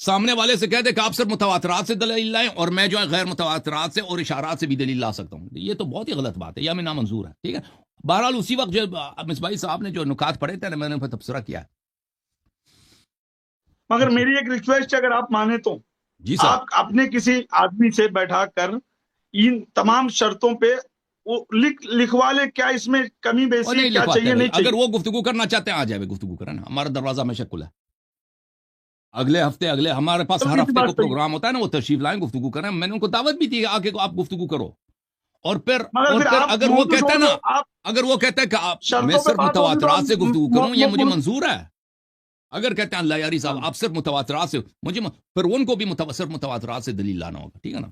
سامنے والے سے کہہ دے کہ آپ صرف متواترات سے دلیل لائیں اور میں جو ہے غیر متواترات سے اور اشارات سے بھی دلیل لا سکتا ہوں. یہ تو بہت ہی غلط بات ہے. یہ ہمیں نامنظور ہے. ٹھیک ہے. بہرحال اسی وقت جو مصباحی صاحب نے جو نکات پڑھے تھے میں نے ان پر تبصرہ کیا ہے. مگر میری ایک ریکویسٹ ہے، اگر آپ مانے تو جی سر. آپ اپنے کسی آدمی سے بیٹھا کر ان تمام شرطوں پہ وہ لکھوا لے، کیا اس میں کمی اور بیسی نہیں ہے، کیا لکھواتے چاہیے بھائی. نہیں چاہیے. اگر وہ گفتگو کرنا چاہتے ہیں آ جائے گفتگو کریں. ہمارا دروازہ ہمیشہ کھلا ہے. اگلے ہفتے ہمارے پاس ہر ہفتے کو پروگرام ہوتا ہے نا، وہ تشریف لائیں، گفتگو کریں. میں نے ان کو دعوت بھی دی آ کے آپ گفتگو کرو. اور پھر اگر وہ کہتا ہے نا، اگر وہ کہتا ہے کہ میں صرف متواترات سے گفتگو کروں، یہ مجھے منظور ہے. اگر کہتے ہیں اللہ یاری صاحب آپ صرف متواترات سے، پھر ان کو بھی صرف متواترات سے دلیل لانا ہوگا. ٹھیک ہے نا.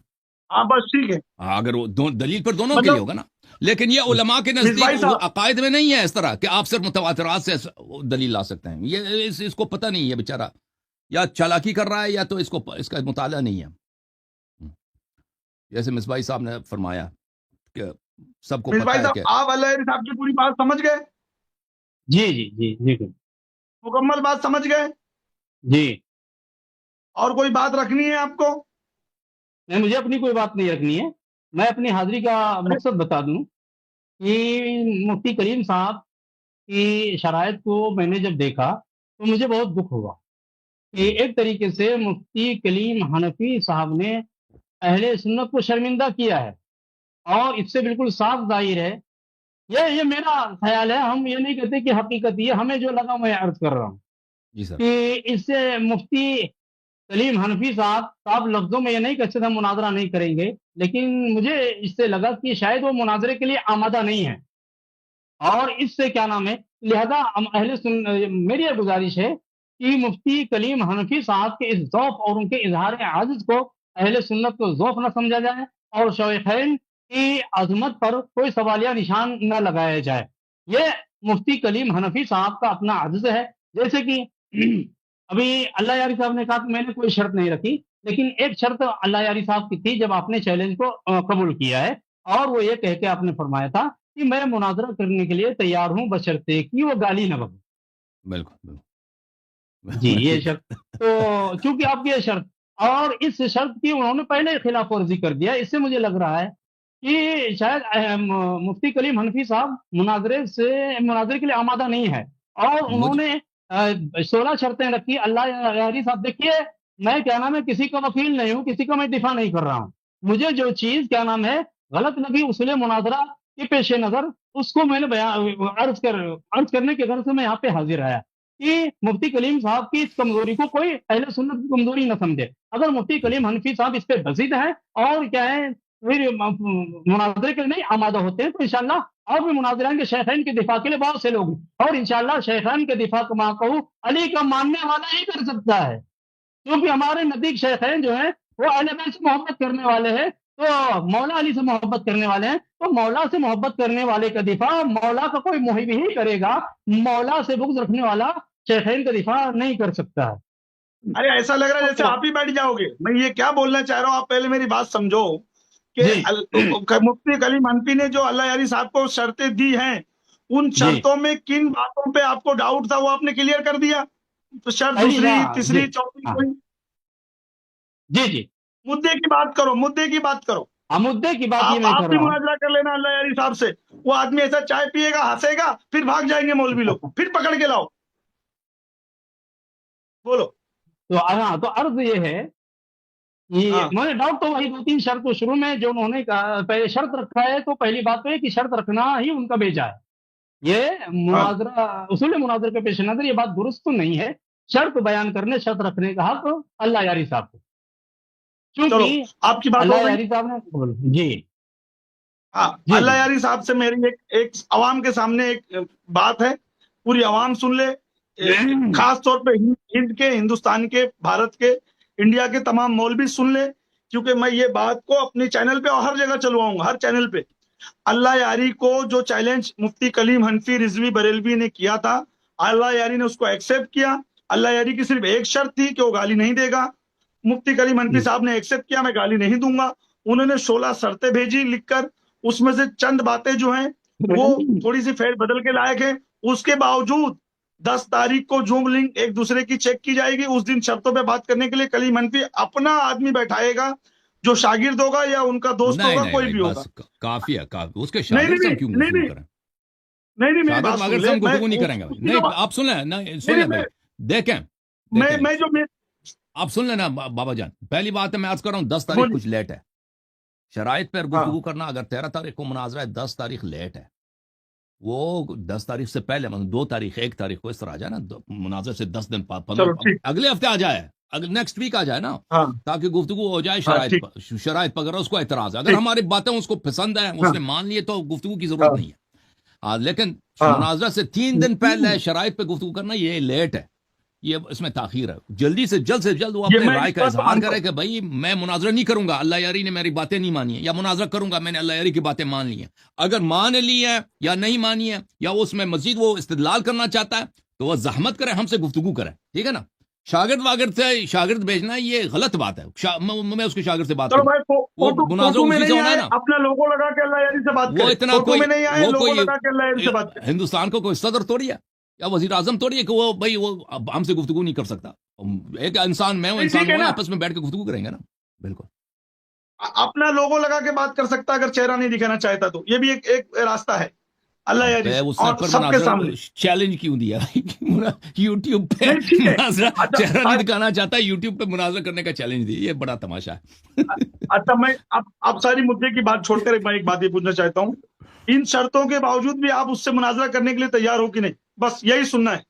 ہاں بس ٹھیک ہے. اگر وہ دلیل پر دونوں کے لیے ہوگا نا. لیکن یہ علماء کے نزدیک عقائد میں نہیں ہے اس طرح کہ آپ صرف متواترات سے دلیل لا سکتے ہیں. یہ اس کو پتہ نہیں ہے بیچارہ، یا چالاکی کر رہا ہے یا تو اس کا مطالعہ نہیں ہے. جیسے مصباحی صاحب نے فرمایا کہ سب کو پتہ ہے کہ آپ اللہ صاحب کی پوری بات سمجھ گئے. جی جی جی جی مکمل بات سمجھ گئے. جی. اور کوئی بات رکھنی ہے آپ کو؟ نہیں، مجھے اپنی کوئی بات نہیں رکھنی ہے. میں اپنی حاضری کا مقصد بتا دوں کہ مفتی کریم صاحب کی شرائط کو میں نے جب دیکھا تو مجھے بہت دکھ ہوا کہ ایک طریقے سے مفتی کلیم حنفی صاحب نے اہل سنت کو شرمندہ کیا ہے. اور اس سے بالکل صاف ظاہر ہے، یہ میرا خیال ہے، ہم یہ نہیں کہتے کہ حقیقت یہ ہمیں جو لگا میں عرض کر رہا ہوں جی سر. کہ اس سے مفتی کلیم حنفی صاحب صاحب لفظوں میں یہ نہیں کہ ہم مناظرہ نہیں کریں گے، لیکن مجھے اس سے لگا کہ شاید وہ مناظرے کے لیے آمادہ نہیں ہے. اور اس سے کیا نام ہے، لہذا میری یہ گزارش ہے کہ مفتی کلیم حنفی صاحب کے اس ذوق اور ان کے اظہار عاجز کو اہل سنت کو ذوق نہ سمجھا جائے اور شیخین کی عظمت پر کوئی سوالیہ نشان نہ لگایا جائے. یہ مفتی کلیم حنفی صاحب کا اپنا عجز ہے. جیسے کہ ابھی اللہ یاری صاحب نے کہا کہ میں نے کوئی شرط نہیں رکھی، لیکن ایک شرط اللہ یاری صاحب کی تھی جب آپ نے چیلنج کو قبول کیا ہے، اور وہ یہ کہہ کے آپ نے فرمایا تھا کہ میں مناظرہ کرنے کے لیے تیار ہوں بشرطے کہ وہ گالی نہ بکے. بالکل جی بالکل یہ ٹھیک. شرط، تو چونکہ آپ کی یہ شرط اور اس شرط کی انہوں نے پہلے خلاف ورزی کر دیا، اس سے مجھے لگ رہا ہے کہ شاید مفتی کلیم حنفی صاحب مناظرے کے لیے آمادہ نہیں ہے، اور انہوں مجھ نے 16 شرطیں رکھی. اللہ یاری صاحب دیکھیے، میں کیا نام ہے کسی کا وکیل نہیں ہوں، کسی کا میں دفاع نہیں کر رہا ہوں. مجھے جو چیز کیا نام ہے غلط لگی اصول مناظرہ کے پیش نظر اس کو میں نے عرض کرنے کے غرض سے میں یہاں پہ حاضر آیا کہ مفتی کلیم صاحب کی اس کمزوری کو کوئی اہل سنت کی کمزوری نہ سمجھے. اگر مفتی کلیم حنفی صاحب اس پہ بزید ہیں اور کیا ہے پھر مناظرے کے لیے نہیں آمادہ ہوتے ہیں، تو انشاءاللہ اور بھی مناظرین کے شیخین کے دفاع کے لیے بہت سے لوگ ہیں، اور انشاءاللہ شیخین کے دفاع کا ماں کہوں علی کا ماننے والا ہی کر سکتا ہے، کیونکہ ہمارے نزدیک شیخین جو ہیں وہ اہل بیت سے محبت کرنے والے ہیں، تو مولا علی سے محبت کرنے والے ہیں، تو مولا سے محبت کرنے والے کا دفاع مولا کا کوئی محب ہی کرے گا، مولا سے بغض رکھنے والا شیخین کا دفاع نہیں کر سکتا ہے. ارے ایسا لگ رہا ہے جیسے آپ ہی بیٹھ جاؤ گے. میں یہ کیا بولنا چاہ رہا ہوں، آپ پہلے میری بات سمجھو کہ جی مفتی کلیم حنفی نے جو اللہ یاری صاحب کو شرطیں دی ہیں، ان جی شرطوں میں کن باتوں پہ آپ کو ڈاؤٹ تھا وہ آپ نے کلیئر کر دیا. تو شرط پہلی دوسری جی تیسری چوتھی ہاں کوئی جی جی مدعے کی بات کرو، مدعے کی بات کرو. مدعے کی بات یہ میں آپ کر بھی رہا مناظرہ کر لینا اللہ یاری صاحب سے. وہ آدمی ایسا چائے پیے گا، ہنسے گا، پھر بھاگ جائیں گے مولوی لوگ، ہوں. پھر پکڑ کے لاؤ. بولو. تو ہاں، تو عرض یہ ہے کہ ہاں مجھے ڈاؤٹ تو وہی 2-3 شرط تو شروع میں جو انہوں نے پہلے شرط رکھا ہے، تو پہلی بات تو یہ کہ شرط رکھنا ہی ان کا بیجا ہے. یہ ہاں مناظرہ اصول مناظرے کے پیش نظر یہ بات درست تو نہیں ہے. شرط بیان کرنے، شرط رکھنے کا حق اللہ یاری صاحب کو، چلو چونکہ آپ کی بات ہو اللہ گئی. یاری صاحب نے جی ہاں جی اللہ جی یاری صاحب سے میری ایک عوام کے سامنے ایک بات ہے، پوری عوام سن لے. خاص طور پہ ہند کے، ہندوستان کے، بھارت کے، انڈیا کے تمام مولوی سن لے، کیونکہ میں یہ بات کو اپنی چینل پہ اور ہر جگہ چلواؤں گا، ہر چینل پہ. اللہ یاری کو جو چیلنج مفتی کلیم حنفی رضوی بریلوی نے کیا تھا، اللہ یاری نے اس کو ایکسپٹ کیا. اللہ یاری کی صرف ایک شرط تھی کہ وہ گالی نہیں دے گا. مفتی کلیم حنفی صاحب نے ایکسپٹ کیا، میں گالی نہیں دوں گا. انہوں نے 16 شرطیں بھیجی لکھ کر، اس میں سے چند باتیں جو ہیں وہ تھوڑی سی فیل بدل کے لائق ہے. اس کے باوجود 10 تاریخ کو زوم لنک ایک دوسرے کی چیک کی جائے گی. اس دن شرطوں پہ بات کرنے کے لیے کلیم حنفی اپنا آدمی بیٹھائے گا، جو شاگرد ہوگا یا ان کا دوست نہیں ہوگا، نہیں کوئی نہیں بھی ہوگا. بس کافی ہے کافی. اس کے نہیں شاگرد سے ہم نہیں کیوں نہیں گفتگو نہیں کریں؟ نہیں نہیں میری شاگرد بات واگرد سن سے لے. ہم میں گفتگو نہیں کریں گے. اسی نہیں کو آپ سن لیں، نہیں سن نہیں لیں بھائی. دیکھیں دیکھیں میں جو آپ سن لینا بابا جان. پہلی بات ہے میں عرض کر رہا ہوں 10 تاریخ بولی. کچھ لیٹ ہے. شرائط پر ہاں گفتگو کرنا، اگر 13 تاریخ کو مناظرہ ہے، 10 تاریخ لیٹ ہے. وہ 10 تاریخ سے پہلے مطلب 2 تاریخ 1 تاریخ کو اس طرح آ جائے نا، مناظرے سے 10 دن 15 چلو ٹھیک. اگلے ہفتے آ جائے، نیکسٹ ویک آ جائے نا، ہاں تاکہ گفتگو ہو جائے ہاں شرائط ٹھیک پر. شرائط پر اگر اس کو اعتراض ہے، اگر ٹھیک. ہماری باتیں اس کو پسند ہیں، اس ہاں نے مان لیے، تو گفتگو کی ہاں ضرورت نہیں ہے. لیکن ہاں مناظرہ سے 3 دن پہلے شرائط پہ گفتگو کرنا یہ لیٹ ہے، یہ اس میں تاخیر ہے. جلدی سے جلد وہ یہ اپنے میں رائے اس کا بات کو اظہار مانتا کرے ہوں. کہ بھائی میں مناظرہ نہیں کروں گا، اللہ یاری نے میری باتیں نہیں مانی ہیں، یا مناظرہ کروں گا، میں نے اللہ یاری کی باتیں مان لی ہیں. اگر مان لی ہے یا نہیں مانی ہے، یا اس میں مزید وہ استدلال کرنا چاہتا ہے، تو وہ زحمت کرے، ہم سے گفتگو کرے. ٹھیک ہے نا؟ شاگرد واگرد سے شاگرد بھیجنا یہ غلط بات ہے. میں اس کے شاگرد سے بات چلو کروں، بھائی وہ مناظرہ فوٹو میں اسی سے نہیں ہونا ہے آئے، نا. اپنا لوگو لگا کے اللہ یاری سے بات وہ کرے. اتنا فوٹو میں نہیں آئے، وہ لوگو کوئی لگا کے اللہ یاری سے بات کرے. ہندوستان کو کوئی صدر توڑی ہے یا وزیر اعظم توڑی ہے کہ وہ بھائی وہ ہم سے گفتگو نہیں کر سکتا. ایک انسان، میں وہ نہیں انسان ٹھیک ہے ہوں، نا، آپس میں بیٹھ کے گفتگو کریں گے نا. بالکل. اپنا لوگو لگا کے بات کر سکتا اگر چہرہ نہیں دکھانا چاہتا تو. یہ بھی ایک راستہ ہے اللہ یاری سے، اس نے اور پر سب کے مناظرہ سامنے. چیلنج کیوں دیا؟ یوٹیوب پہ نہیں ٹھیک ہے. مناظرہ اچھا چہرہ نہیں دکھانا چاہتا، یوٹیوب پہ مناظرہ کرنے کا چیلنج دی. یہ بڑا تماشا ہے. اچھا میں اب ساری مدعے کی بات چھوڑ کر میں ایک بات یہ پوچھنا چاہتا ہوں، ان شرطوں کے باوجود بھی آپ اس سے مناظرہ کرنے کے لیے تیار ہو کہ نہیں؟ بس یہی سننا ہے.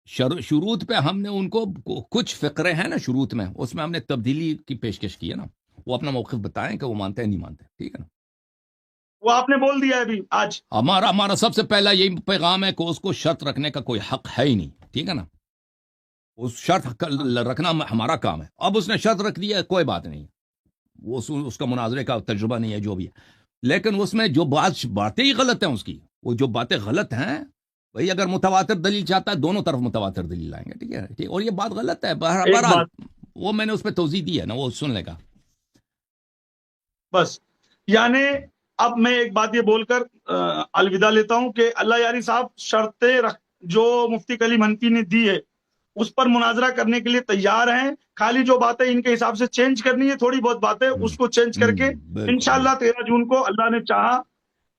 شروط پہ ہم نے ان کو کچھ فقرے ہیں نا شروط میں، اس میں ہم نے تبدیلی کی پیشکش کی ہے نا. وہ اپنا موقف بتائیں کہ وہ مانتے ہیں نہیں مانتے. ٹھیک ہے نا؟ وہ آپ نے بول دیا ہے ابھی آج. ہمارا سب سے پہلا یہی پیغام ہے کہ اس کو شرط رکھنے کا کوئی حق ہے ہی نہیں. ٹھیک ہے نا؟ اس شرط رکھنا ہمارا کام ہے. اب اس نے شرط رکھ دی ہے، کوئی بات نہیں، وہ اس کا مناظرے کا تجربہ نہیں ہے، جو بھی ہے. لیکن اس میں جو باتیں ہی غلط ہیں، اس کی وہ جو باتیں غلط ہیں بھائی اگر متواتر دلیل چاہتا ہے دونوں طرف متواتر دلیل لائیں گے، ٹھیک ہے ٹھیک، اور یہ بات غلط ہے ایک بہرحال بات وہ میں نے اس پہ توضیح دی ہے نا، وہ سن لے گا. بس، یعنی اب میں ایک بات یہ بول کر الوداع لیتا ہوں کہ اللہ یاری صاحب شرطیں جو مفتی کلیم حنفی نے دی ہے اس پر مناظرہ کرنے کے لیے تیار ہیں. خالی جو باتیں ان کے حساب سے چینج کرنی ہے، تھوڑی بہت باتیں اس کو چینج کر کے بالکل انشاءاللہ 13 جون کو اللہ نے چاہا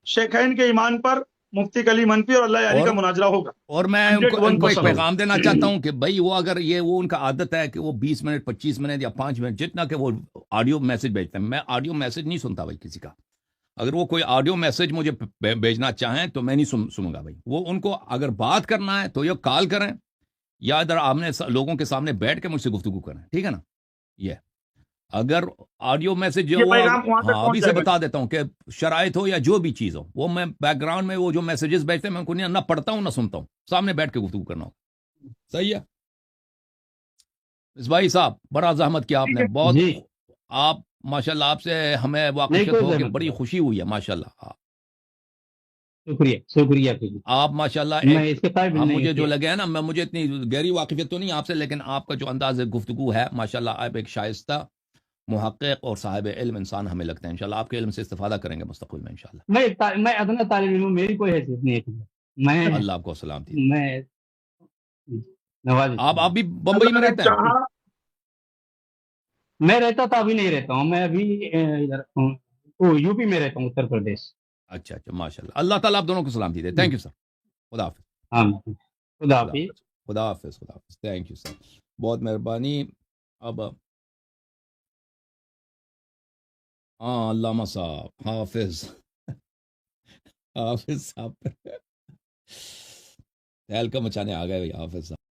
شیخین کے ایمان پر مفتی کلیم حنفی اور اللہ یاری کا مناظرہ ہوگا. اور میں ان کو 101% ایک پیغام دینا چاہتا ہوں کہ بھائی وہ اگر وہ ان کا عادت ہے کہ وہ 20 منٹ 25 منٹ یا 5 منٹ جتنا کہ وہ آڈیو میسج بھیجتے ہیں، میں آڈیو میسج نہیں سنتا بھائی کسی کا. اگر وہ کوئی آڈیو میسج مجھے بھیجنا چاہیں تو میں نہیں سنوں گا بھائی. وہ ان کو اگر بات کرنا ہے تو یہ کال کریں یا ادھر آمنے لوگوں کے سامنے بیٹھ کے مجھ سے گفتگو کریں، ٹھیک ہے نا. یہ اگر آڈیو میسج جو یہ پیغام وہاں تک ابھی پہنچ سے جائے گا. بتا دیتا ہوں کہ شرائط ہو یا جو بھی چیز ہو، وہ میں بیک گراؤنڈ میں وہ جو میسیجز بھیجتے ہیں میں ان کو نہ پڑھتا ہوں نہ سنتا ہوں، سامنے بیٹھ کے گفتگو کرنا ہوگا. صحیح ہے اس بھائی صاحب، بڑا زحمت کیا آپ نے، بہت جی آپ ماشاءاللہ آپ سے ہمیں نہیں واقفیت کوئی ہو کے زحمت بڑی نہیں، خوشی ہوئی ہے ماشاءاللہ. شکریہ شکریہ شکریہ. آپ ماشاءاللہ میں ایک اس کے قابل ہم نہیں مجھے جو کہ لگے ہیں نا، مجھے اتنی گہری واقفیت تو نہیں آپ سے، لیکن آپ کا جو انداز گفتگو ہے ماشاءاللہ آپ ایک شائستہ محقق اور صاحب علم انسان ہمیں لگتا ہے. انشاءاللہ آپ کے علم سے استفادہ کریں گے مستقبل میں انشاءاللہ. میں ادنا طالب علم ہوں، میری کوئی حیثیت نہیں ہے. میں اللہ آپ کو سلامتی دے. میں نواز آپ بھی بمبئی اللہ میں نے رہتے ہیں؟ چاہا میں رہتا تھا، ابھی نہیں رہتا ہوں. میں ابھی ادھر یو پی میں رہتا ہوں، اتر پردیش. اچھا ماشاءاللہ. اللہ تعالیٰ آپ دونوں کو سلامتی دے. Thank you sir. خدا حافظ. خدا خدا حافظ. حافظ. خدا حافظ. خدا حافظ. تھینک یو سر، بہت مہربانی. اب ہاں علامہ صاحب حافظ حافظ صاحب تہلکہ مچانے آ گئے بھائی حافظ صاحب.